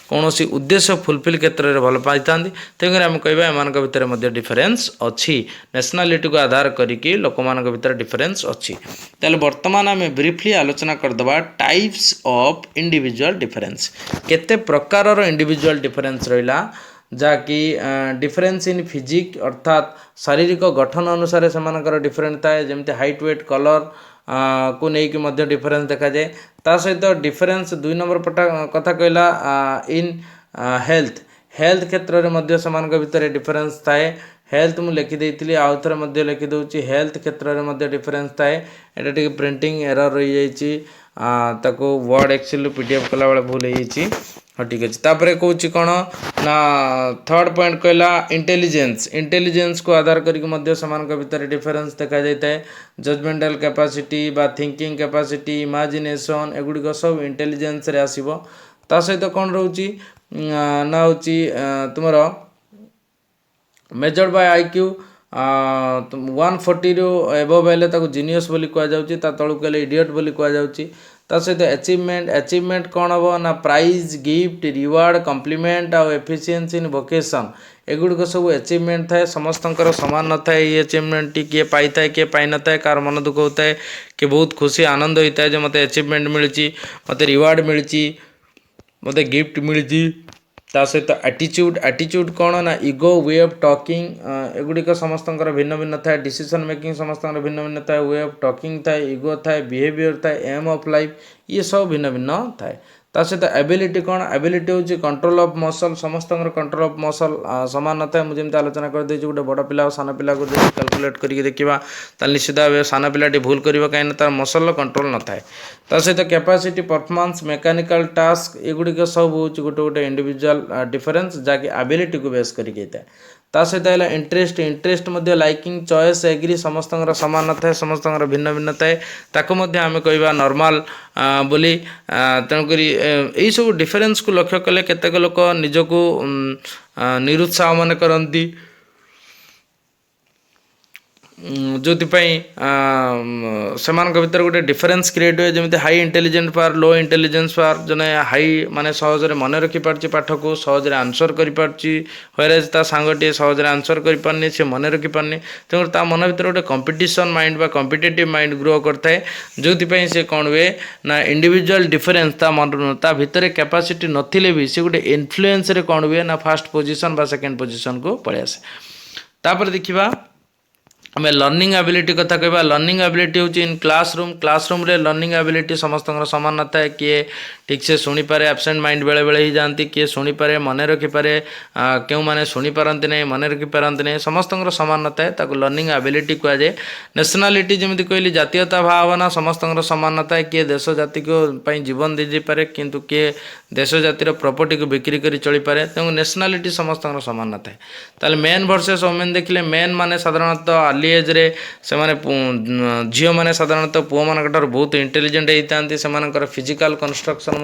कौन उद्देश्य फुलफिल क्षेत्र में भल पाई तेणुकर आम कह एम भितर डिफरेन्स अच्छी नेशनालिटी को आधार करिकी लोक मान भीतर डिफरेन्स अच्छी ताले वर्तमान आम ब्रीफली आलोचना करदबा टाइप्स ऑफ इंडिविजुअल डिफरेन्स केते प्रकार इंडिविजुअल डिफरेन्स रहा जहाँकि डिफरेन्स इन फिजिक अर्थात शारीरिक गठन अनुसार से डिफरेंट थाए जमी हाइट वेट कलर को लेकिन डिफरेन्स देखा जाए ता सहित डिफरेन्स 2 नंबर पटा कथा कहला इन हेल्थ क्षेत्र में से भितर डिफरेन्स थाए हेल्थ मुझे लिखिदी आउ थे लिखिदे हेल्थ क्षेत्र में डिफरेन्स थाए यहाँ टे प्रिंटिंग एरर रही जाइए वर्ड एक्सेल पीडीएफ कला बेले भूल हो हाँ ठीक अच्छे तापर कौच कौन ना थर्ड पॉइंट कहला इंटेलिजेंस को आधार करके भितर डिफरेन्स देखा जाता है जजमेंटल कैपेसिटी बा थिंकिंग कैपेसिटी इमेजिनेशन एगुड़िक सब इंटेलिजेंस रे आसीबो ता सहित कौन रोची ना हूँ तुम मेजर्ड बाय आईक्यू 140 रू एबव हेल्ले जीनियस बोली कहुच्छी तलू कहले इडियट बोली कहुच्छी ता सहित अचिवमेंट कौन हम ना प्राइज गिफ्ट रिवार्ड कम्प्लीमेंट आउ एफिशिएंसी इन वोकेशन एगुड़िक सब अचिवमेंट थाए समस्तंकर समान न थाए ये अचिवमेंट टी किए पाई था किए पाई न था कार मन दुख होता है कि बहुत खुशी आनंद होता है जो मत अचिवमेंट मिली मत रिवार्ड मिली मत गिफ्ट मिली ता सहित एटीट्यूड कौन ना इगो वे ऑफ टॉकिंग एगुड़िक समस्त भिन्न भिन्न थाए डिसीजन मेकिंग समस्त भिन्न भिन्न थाए वे ऑफ टॉकिंग थाए इगो थाए बिहेवियर थाए एम ऑफ लाइफ ये सब भिन्न भिन्न थाए ता सहित एबिलिटी कौन एबिलिटी हूँ कंट्रोल ऑफ मसल समस्त कंट्रोल ऑफ मसल सामान न थाए मुझे आलोचना कर गोटे बड़ पिला सान पिला को कैलकुलेट करके देखा निश्चित भाव सान पिलाटी भूल कर कहीं तार मसल कंट्रोल न थाए ता सहित कैपेसिटी परफॉर्मेंस मेकानिकल टास्क एगुड़िक सब हूँ गोटे गोटे इंडिविजुअल डिफरेन्स जहाँकि एबिलिटी को बेस करके ता सहित है इंटरेस्ट लाइकिंग चॉइस एग्री समस्त सामान न थाए समस्त भिन्न भिन्न थाए ताको आम कह नॉर्मल बोली तेणुक यही सब डिफरेन्स को लक्ष्य कले केतेक लोक निजको निरुत्साह मन करती जोपाई से भर गोटे डिफरेन्स क्रिएट हुए जमी हाई इंटेलिजेंट पावर लो इंटेलिजेंस पावर जने हाई माने सहजरे मन रखिपार पाठ को सहजरे आंसर करेज ता सांगटे सहजरे आंसर कर से मन रखिपारे तेणु ता मन भर गोटे कंपिटिशन माइंड बा कंपिटेटिव माइंड ग्रो करता है जो से कौन हुए ना इंडिविजुअल डिफरेन्स ता भितर कैपेसिटी नथिले भी से गोटे इन्फ्लुएंस रे कौन हुए ना फर्स्ट पोजीशन बा सेकंड पोजीशन को पड़े आसे तापर देखिबा आम लर्निंग एबिलिटी कथा कहबा लर्निंग एबिलिटी हूँ इन क्लासरूम रे लर्निंग एबिलिटी समस्त सामान न था किए ठीक से शुणी पारे एब्सेंट माइंड बेले बेले ही जाती किए शुणी पारे मन रखिपारे क्यों माने शुणी पारती नहीं मन रखिपारती नहीं समस्त सामान न था लर्निंग एबिलिटी कहुए नेशनालीटी जमी कहली जातीयता भावना समस्त सामान न था किए देश जाति को जीवन दे पारे किंतु किए देश जातिर प्रॉपर्टी को बिक्री कर चली पारे तेणु नेशनालीटी समस्त सामान न था ताले मेन वर्सेस वोमेन देखिले मेन माने साधारणतः अर्ली एज रे से झील मैंने साधारणतः पुओ मान बहुत इंटेलिजेंट होती से फिजिकल कंस्ट्रक्शन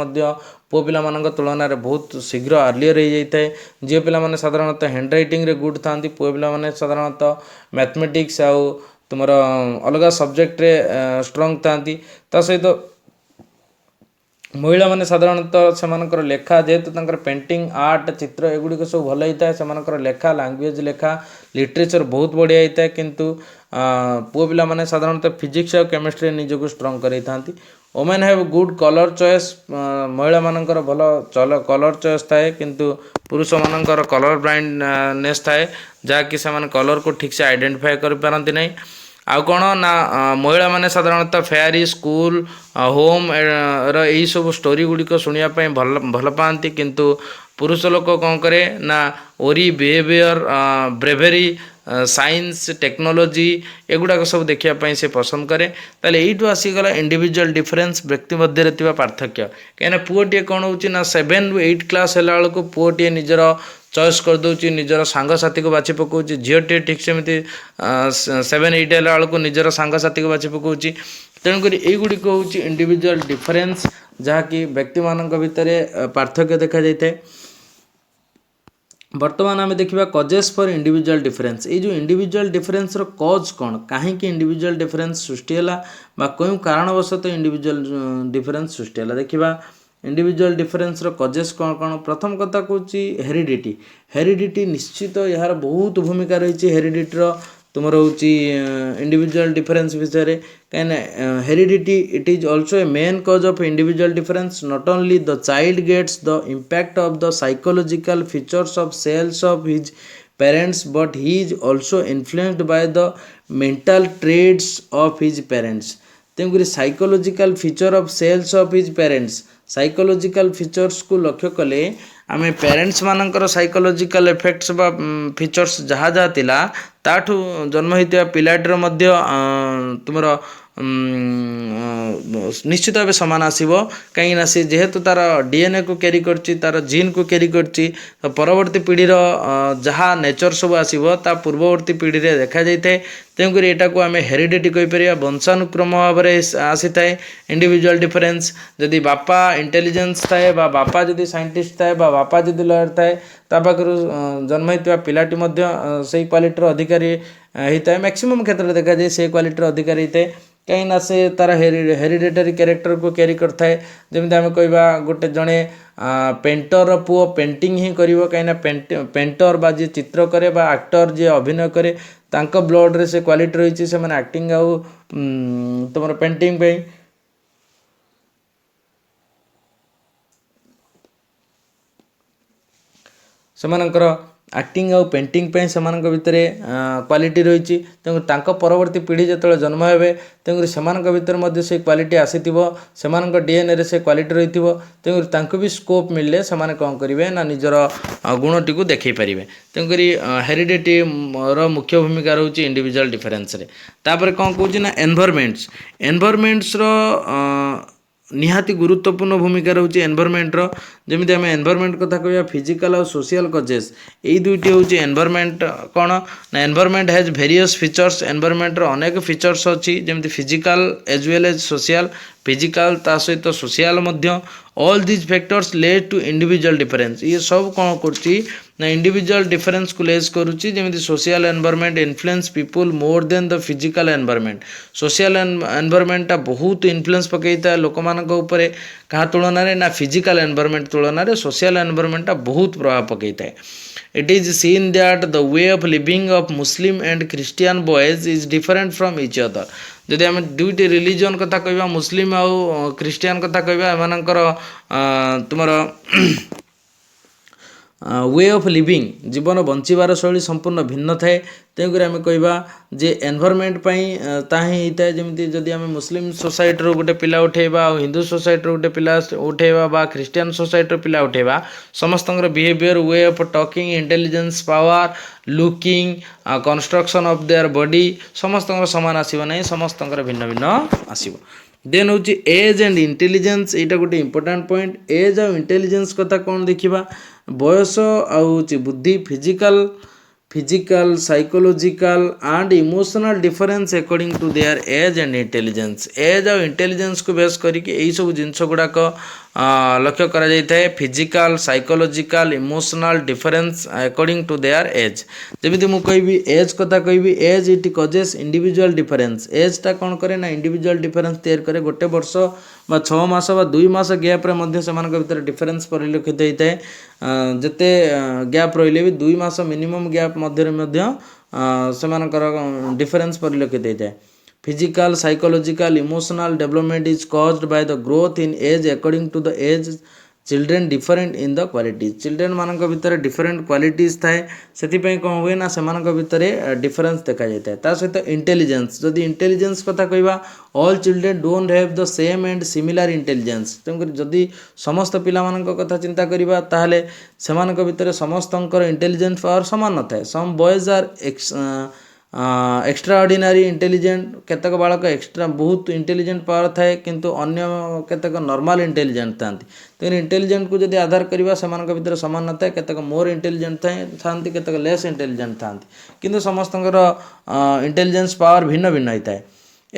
पुओ पिला तुलन में बहुत शीघ्र अर्लीयर हो जाए झील पिला साधारणतः हैंड रईटिंग रे गुड था पुओ पिला साधारणतः मैथमेटिक्स आउ तुम अलग सब्जेक्ट रे स्ट्रंग था सहित महिला माने साधारणतः से लेखा जेहेतु पेंटिंग आर्ट चित्र एगुड़िक सब भल होता है से लेखा लैंग्वेज लेखा लिटरेचर बहुत बढ़िया होता है किंतु पुओ पिला माने साधारणतः फिजिक्स और केमिस्ट्री निजक स्ट्रंग कर women have good colour choice महिला मानकर भल कलर चॉइस थाए किंतु पुरुष मानकर कलर ब्लाइंडनेस थाए जहाँकि से कलर को ठीक से आइडेंटिफाई कर पारती नहीं आउ कौन ना महिला माने साधारणतः फेयरी स्कूल होम रही सब स्टोरी गुड़िक शुणापी भल पाती किंतु पुरुष लोक कौन करे ना ओरी बिहेवियर ब्रेवेरी साइंस टेक्नोलोजी एगुड़ाक सब देखापी से पसंद करे ताले यू आसीगला इंडिविजुअल डिफरेन्स व्यक्ति मध्य पार्थक्य कहीं पुओटे कौन हो 7 ରୁ 8 क्लास है को पुओटे निजर चॉइस कर दूची निजर सांगसाथी को बाछी पकाऊँ झीटे ठीक सेमती 7-8 है को निजर सांगसाथी को बाछी पकाऊँ तेणुक युड़िक हूँ इंडिविजुअल डिफरेन्स जहाँकि व्यक्ति मान भितर पार्थक्य देखा जाए बर्तमान आम देखा कजेस फॉर इंडिविजुअल डिफरेन्स ये जो इंडिविजुअल डिफरेन्स रो कज कौन कहीं इंडिविजुअल डिफरेन्स सृष्टि है क्यों कारणवशतः इंडिविजुअल डिफरेन्स सृष्टि है देखा इंडिविजुअल डिफरेन्स रो कजेस कौन कौन प्रथम कथा कहूँ हेरिडिटी निश्चित यार बहुत भूमिका रही हेरिडिटी तुम रोच इंडिविजुअल डिफरेन्स विषय कहीं heredity it is also a main cause of individual difference not only the child gets the impact of the psychological features of cells of his parents but he is also influenced by the mental traits of his parents तेणुक psychological feature of cells of his parents psychological features को लक्ष्य कले आम parents मानकर psychological effects बा features जहाँ जहाँ थिला ताठू जन्म होता पिलाटर मध्य तुम निश्चित भाव सामान आसो कहीं सी जेहेतु तार डीएनए को कैरी करची तार जीन को कैरी करची तो परवर्ती पीढ़ीर जहाँ नेचर सब आसो ता पूर्ववर्ती पीढ़ी रे देखा जाए तेणुक यहाँ को आम हेरिडिटी कहीपर वंशानुक्रम भाव में आसी थाए इंडिविजुअल डिफरेन्स जदि बापा इंटेलिजेंस थाए बापा जदि साइंटिस्ट थाए बापा जदि लॉयर थाए ता पाखर जन्म होता पिलाटी से क्वालिटीर अधिकारी होता है मैक्सिमम क्षेत्र देखा जाए से क्वालिटीर अधिकारी होता है कहीं से तार हेरिडेटरी कैरेक्टर को कैरी करता है जमी आम कहवा गोटे जड़े पेंटर पुओ पेंटिंग ही कर कहीं पेंटर बा जी चित्र करे बा एक्टर जी अभिनय करे तांको ब्लड रे से क्वालिटी रही से एक्टिंग आउ तुम पेंटिंग पे सेमानकर एक्टिंग आउ पेंटिंग पे से भितर क्वालिटी रही तेणु परवर्ती पीढ़ी जो जन्म हे तेणुकर से भितर से क्वालिटी आसी से डीएनए रे से क्वालिटी रही तेणुकर भी स्कोप मिलले से कौन करेंगे ना निजर गुणटी को देखई पारे तेणुक हेरिडिटी रो मुख्य भूमिका रोचे इंडिविजुअल डिफरेन्स रे तापर कौन कहूँ ना एनवायरमेंट्स रो निहाती गुरुत्वपूर्ण भूमिका रोचे एनवायरमेंट जमी आम एनवायरमेंट कथा कह फिजिकल और सोशल कजेस यही दुईटी हूँ एनवायरमेंट कौन ना environment has various features environment अनेक फीचर्स अच्छी जमी physical as well as social physical ता सहित सोशल मध्य all this factors lead to individual difference ये सब कौन करछि ना इंडिविजुअल डिफरेंस को लेस करुछि जेमिति social environment influence people more than the physical environment social environment बहुत इन्फ्लुएंस पकईता लोक मानक ऊपर कहा तुलन ना फिजिकल एनवायरनमेंट तुलन सोशल एनवायरनमेंट बहुत प्रभाव पकईता It is seen that the way of living of Muslim and Christian boys is different from each other. जदि आम दुईटी रिलीजन कथा कहवा मुस्लिम आउ क्रिस्टियन कथा कहवा एमानकर तुमर वे ऑफ लिविंग जीवन बंचार शैली संपूर्ण भिन्न थाए तेणुकर आम कहवा जे एनवायरनमेंट ताही होता है जमी जदि आम मुस्लिम सोसाइटी गोटे पिला उठेबा और हिंदू सोसाइटी गोटे पिला उठेबा बा क्रिस्टियन सोसाइटी पिला उठेबा समस्त behaviour way of talking intelligence power looking construction of their body समस्त सामान आसो ना समस्त भिन्न भिन्न आसो देन हूँ एज एंड इंटेलिजेंस यहाँ गोटे इंपोर्टाट पॉइंट एज आउ इंटेलिजेंस कथा कौन देखा बयस आउ बुद्धि physical psychological and emotional difference according to their age and intelligence age आउ इंटेलिजेंस को बेस करके यही सब जिनस गुड़ाक लक्ष्य करा जाए physical psychological emotional difference according to their age जमी मुझे कहि एज कथा कहि age it causes individual difference age टा कौन करे ना इंडिविजुअल डिफरेंस तैयार करे गोटे वर्ष बा 6 मास बा 2 मास गैप रे मध्य सेमानक भितर डिफरेंस परिलक्षित होता है जिते गैप रहिले भी 2 मास मिनिमम गैप मध्य सेमानकर डिफरेंस परिलक्षित होता है Physical, psychological, emotional development is caused by the growth in age according to the age. Children different in the qualities. Children मानक भितर different qualities थाए से कौन हुए ना से भितर difference देखा जाता है ता सहित intelligence जदि intelligence कथा कहवा all children don't have the same and similar intelligence तेणुकर जदि समस्त पिला मानक कथा चिंता करिबा ताहले सेमानक भितर समस्तंकर intelligence power समान न थाए some boys are extraordinary intelligent केतक बालक एक्स्ट्रा बहुत इंटेलिजेंट पावर थाए किंतु अन्य केतक नॉर्मल इंटेलिजेंट था तेणु इंटेलिजेंट को जब आधार करवा से भितर सामान न था केतक मोर इंटेलिजेंट था केतक लेस इंटेलिजेंट था किंतु समस्त इंटेलिजेंस पावर भिन्न भिन्न होता है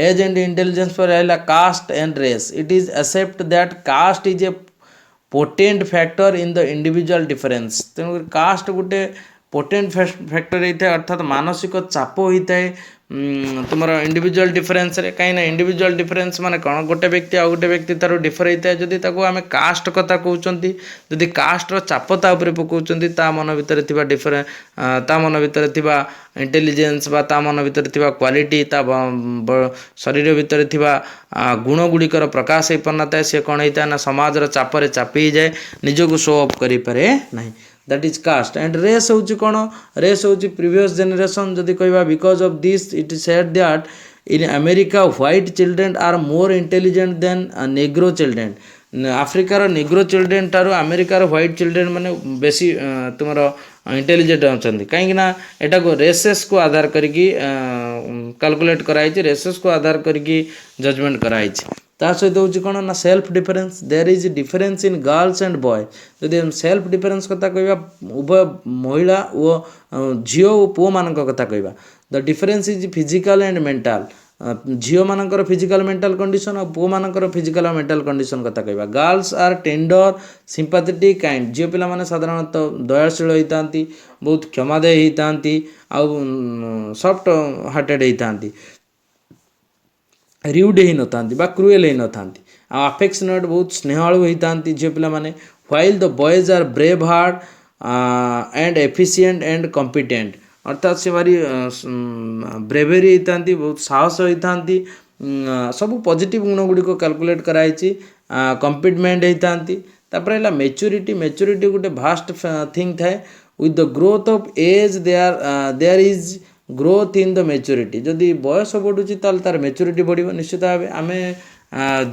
एज एंड इंटेलिजेंस पर रहा caste and race it is accept that caste is a potent factor in the individual difference तेणु कास्ट गोटे पोटेंट फैक्टर होता है अर्थात मानसिक चाप होता है तुम इंडिविजुअल डिफरेंस रे कहीं ना इंडिविजुअल डिफरेंस माने कौन गोटे व्यक्ति आ गोटे व्यक्ति तार डिफर होता है जदि आम कास्ट कथा कहते जदि कास्टर चाप पकाउंट ता मन भितर डिफरेंस ता मन भितर इंटेलिजेंस बा ता मन भितर क्वालिटी ता शरीर भितर गुण गुड़िकर प्रकाश हो पारना था सी कौन होता है ना समाजर चापर चापी जाए निजक शो अफ करें ना that is caste and race होची कौन रेस होची previous generation जदि कहवा because of this it is said that in America white children are more intelligent than negro children आफ्रिकार निग्रो चिल्ड्रेन ठारू अमेरिकार व्हाइट चिल्ड्रेन माने बेसी तुम इंटेलिजेंट अच्छा कहीं यहाँ को रेसेस को आधार करके कैलकुलेट कराई रेसेस को आधार करके जजमेंट कराई ता सहित हूँ कौन ना self difference there is difference in girls and boy जदि सेल्फ डिफरेंस कथा कहवा उभय महिला और झील और पुओ मान कथा कहवा the difference is physical and mental झील मानकर फिजिकल मेंटल कंडीशन और पुओ मानकर फिजिकल और मेंटल कंडीशन कथा कहवा girls are tender sympathetic kind झील पिला माने साधारणतः दयाशील होता बहुत क्षमादय होता सॉफ्ट हार्टेड होता रिउड ही न था क्रुएल ही न था अफेक्शनेट बहुत स्नेहालु होता झील पिला माने while the boys are brave heart and efficient and competent अर्थात से भारी ब्रेवेरी होता बहुत साहस होता सब पॉजिटिव गुण गुड़िक कैलकुलेट कराई कॉम्पिटमेंट होता मेच्योरिटी गोटे भास्ट थिंग थाए with the growth of age there is growth in the maturity जदि बयस बढ़ुची तार मेच्योरिटी बढ़ निश्चित भाव आम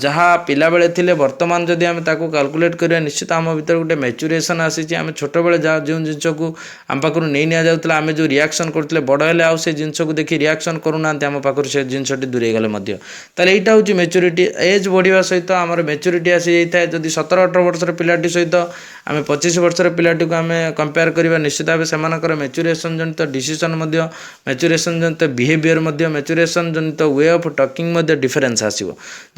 जहाँ पिला बेले थिले वर्तमान जदि आम ताको कैलकुलेट करिया निश्चित आम भीतर गोटे मैच्योरेसन आसी आम छोट बेले जो जिनस को आम पाखु नहीं नि जाऊला आम जो रिएक्शन करते बड़ हेले आउ से जिनस को देखि रिएक्शन करूना आम पाखु से जिनसटी दूरे गले ताले यहाँ हूँ मैच्योरिटी एज बढ़िया सहित आम मैच्योरिटी आसी जाए जदि 17-18 वर्षर पिलाटी सहित आम 25 वर्षर पिलाटी को आम कंपेयर करवा निश्चित भाव से मैच्योरेसन जनित डिसीजन मैच्योरेसन जनित बिहेवियर मैच्योरेसन जनित वे ऑफ टॉकिंग डिफरेंस आसो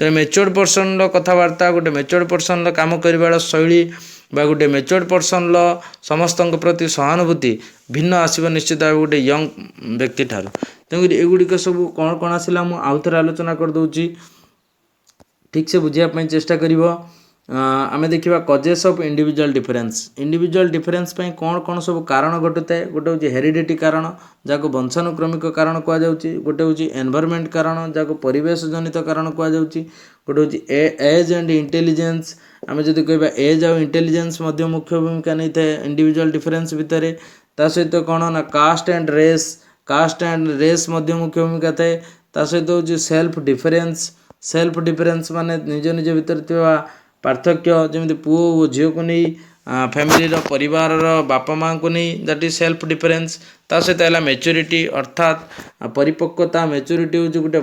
गोटे मेच्योर्ड पर्सन कथबार्ता गोटे मेच्योर्ड पर्सन काम कर शैली बा गोटे मेच्योर्ड पर्सन समस्त प्रति सहानुभूति भिन्न आसब निश्चित भाव गोटे यंग व्यक्ति ठार तेणुक एगुड़िक सब कौन कौन आसला मुझे आउ थे आलोचना करदे ठीक से बुझापी चेष्टा कर आमे देखिबा कजेस ऑफ इंडिविजुअल डिफरेंस पे कौन कौन सब कारण घटुए गोटे हूँ हेरिडिटी कारण जहाँ वंशानुक्रमिक कारण कहुच्छी गोटे हूँ एनवायरमेंट कारण जहाँ परिवेश जनित कारण कहुच्छी गोटे हूँ एज एंड इंटेलिजेंस आम जब कह एज आउ इंटेलिजेंस मुख्य भूमिका नहीं था इंडिविजुअल डिफरेंस भितर सहित कौन ना कास्ट एंड रेस मुख्य भूमिका थाए सहित हूँ सेल्फ डिफरेंस माने निज निज भितर पार्थक्य जमी पुओ और झील को नहीं फैमिली परिवार बापा माँ को नहीं दैट इज सेल्फ डिफरेंस सहित है मैच्योरिटी अर्थात परिपक्वता मैच्योरिटी हूँ गोटे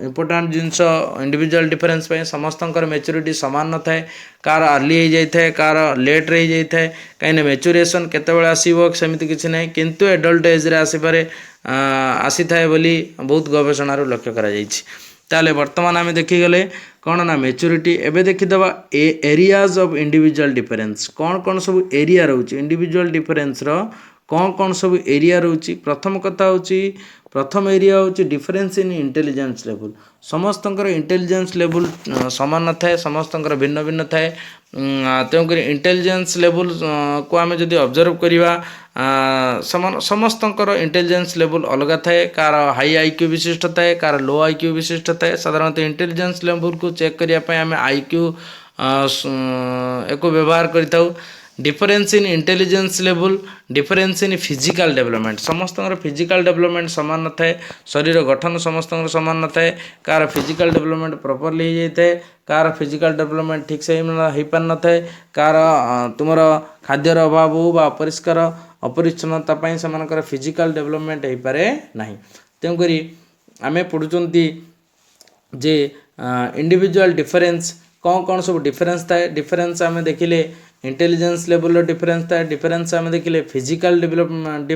इंपोर्टाट जिनस इंडिविजुअल डिफरेंस पे समस्त मैच्योरिटी सामान न थाए कार अर्ली हो जाए कार लेट रे जाए कहीं मैच्योरेसन केतबेले आसो सेमती किसी ना किंतु एडल्ट एज्रे आसपारे आसी थाए बोली बहुत गवेषणार लक्ष्य करा ताले वर्तमान आम देखीगले कौन ना मैच्योरिटी एवं देखीदे एरियाज ऑफ इंडिविजुअल डिफरेंस कौन कौन सब एरिया रोचे इंडिविजुअल डिफरेंस कौन कौन सब एरिया रोचे प्रथम कथा हूँ प्रथम एरिया हूँ डिफरेंस इन इंटेलिजेंस लेवल समस्त इंटेलिजेंस लेवल सामान न थाए समस्त भिन्न भिन्न थाए तेणुक इंटेलिजेंस लेवल को आम जब ऑब्जर्व करवा समस्त इंटेलिजेंस लेवल अलग थाए कार हाई आईक्यू विशिष्ट थाए कार लो आईक्यू विशिष्ट थाए साधारणतः इंटेलिजेंस लेवल को चेक करने आम आईक्यू एक व्यवहार कर difference in intelligence level difference in physical development समस्त फिजिकल डेवलपमेंट सामान न थाए शरीर गठन समस्त सामान न थाए कार फिजिकल डेवलपमेंट प्रॉपर्ली हो जाए कार फिजिकल डेवलपमेंट ठीक से हो पार न थाए कार तुम खाद्यर अभाव हो बा अपरिष्कार अपरिच्छन्नता से फिजिकल डेवलपमेंट हो पारे ना तेणुक आम पढ़ुंट जे इंडिविजुअल डिफरेंस कौन कौन सब डिफरेंस थाए डिफरेंस आम देखिले इंटेलिजेंस लेवल डिफरेंस थाए डिफरेंस आम देखिले फिजिकल डेवलपमेंट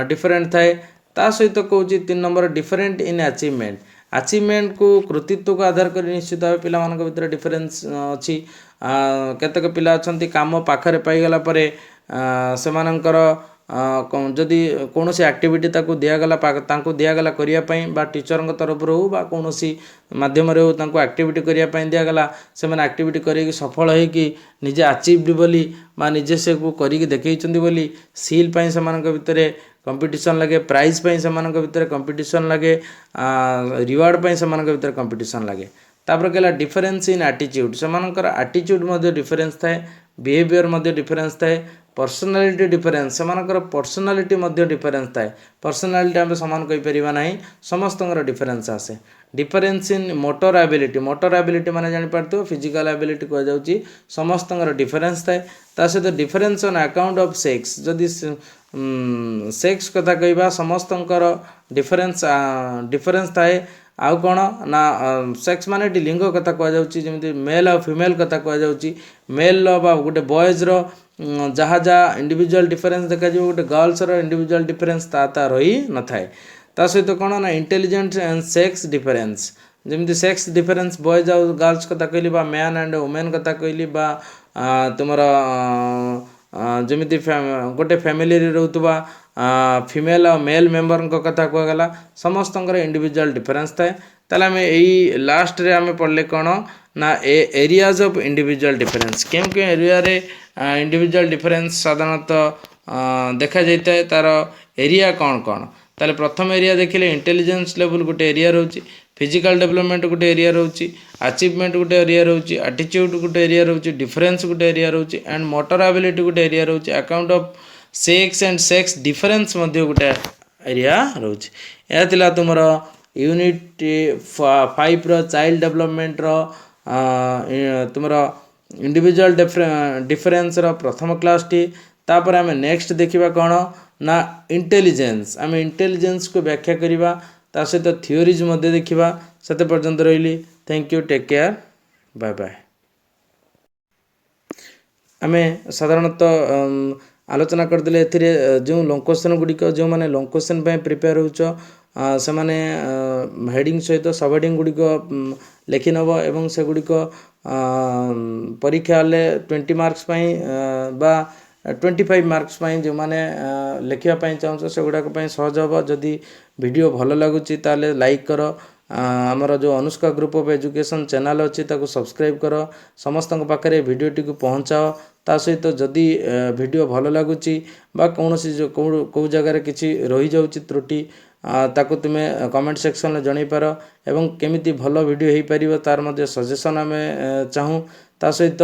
डिफरेंट थाए ता सहित कौच 3 नंबर डिफरेंट इन अचीवमेंट को कृतित्व को आधार कर निश्चित भाव पिला भीतर डिफरेंस अच्छी केतक पिला अच्छा कम पाखरे पाईगला सेमानंकर जदि कौन एक्टिविटी दिगला दिगला करने टीचर तरफ हो कौन मध्यम एक्टिविटी करने दिगला से एक्टिविटी कर सफल होगी निजे अचीव्ड बोली निजे से करके देखते बोली सील से भितर कंपटीशन लगे प्राइज से भितर कंपटीशन लगे रिवार्ड से भितर कंपटीशन लगे तापर कहला डिफरेंस इन एटीट्यूड से एटीट्यूड डिफरेंस थाए बिहेवियर डिफरेंस थाए पर्सनालिटी डिफरेंस से पर्सनालिटी डिफरेंस थाए पर्सनालिटी आम सामान कहीपर ना समस्त डिफरेंस आसे डिफरेंस इन मोटर एबिलिटी माने जापार फिजिकल एबिलिटी कहुच्छी समस्त डिफरेंस थाए सहित difference on account of sex जदि सेक्स कथा कहवा समस्त डिफरेंस थाए आउ कौन ना सेक्स माने लिंग कथा कहुच्छी मेल और फीमेल कथा कहुच्छी मेल गोटे बॉयज जहाँ जहाँ इंडिविजुअल डिफरेंस देखा गोटे गर्ल्स इंडिविजुअल डिफरेंस ता रही न थाए सहित कौन ना इंटेलिजेंट एंड सेक्स डिफरेंस जमी सेक्स डिफरेंस बॉयज आउ गर्ल्स कथा कहली मैन एंड वुमेन कथा कहली तुम जमी गोटे फैमिली रोकवा फीमेल और मेल मेंबर कथा कहगला समस्त इंडिविजुअल डिफरेंस थाए ताले आम यही लास्ट रे आम पढ़ले कौन ना एरियाज ऑफ इंडिविजुअल डिफरेंस क्यों क्यों एरिया रे इंडिविजुअल डिफरेंस साधारणतः देखा जाता है तार एरिया कौन कौन ताले प्रथम एरिया देखिले इंटेलिजेंस लेवल गोटे एरिया रोचे फिजिकल डेवलपमेंट गोटे एरिया रोचे अचीवमेंट गोटे एरिया रोचे एटीट्यूड गोटे एरिया रोचे डिफरेंस गोटे एरिया रोचे एंड मोटर एबिलिटी गोटे एरिया रोचे account of sex and sex difference गोटे एरिया रोचे यह तुमर यूनिट 5 चाइल्ड डेवलपमेंट तुमर इंडिविजुअल डिफरेंस प्रथम क्लास टी तापर आम नेक्स्ट देखा कौन ना इंटेलिजेंस आम इंटेलिजेंस को व्याख्या करवा सहित थियोरीज देखा से पर्यंत रही thank you take care bye bye आम साधारणतः आलोचना करदे जो लॉन्ग क्वेश्चन गुड़िक जो मैंने लॉन्ग क्वेश्चन प्रिपेयर हो से हेडिंग सहित सब हेडिंग गुड़िक लेखि नब एवं सेगुड़िक परीक्षा हेले 20 मार्क्स बा 25 मार्क्स जो मैंने लिखापी चाहूँ से गुड़ाक सहज हम जदि वीडियो भल लगुच ताले लाइक कर आमर जो Anushka group of education channel अच्छी सब्सक्राइब कर समस्त पाखे भिडटी को पहुँचाओ ता सहित जदि वीडियो भल लगुच कौन जो कौ जगार किसी रही जाऊँगी त्रुटि ताकू तुम्हें कमेंट सेक्शन में जन पार एवं केमिति भल वीडियो हो पार तार मध्य सजेशन आम चाहूँ ता सहित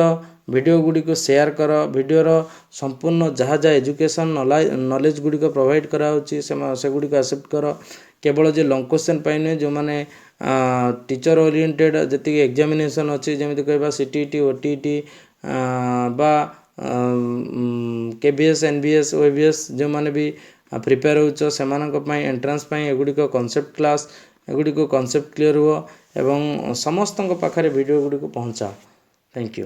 वीडियो गुड़ी को शेयर कर वीडियोर संपूर्ण जहाँ जहाँ एजुकेशन नॉलेज गुड़ी को प्रोवाइड कराऊँगी से गुड़ी को एक्सेप्ट कर केवल जो लॉन्ग क्वेश्चन नुहे जो मैंने टीचर ओरिएंटेड जी एग्जामिनेशन अच्छी जमी कह सीटीटी ओटीटी बा केबीएस एनबीएस ओएबीएस जो मैंने भी प्रिपेयर हो एंट्रांस एगुड़ी कॉन्सेप्ट क्लास एगुड़ी कॉन्सेप्ट क्लियर हुआ एवं समस्त पाखे वीडियो गुड़ी को पहुँचाओ। Thank you.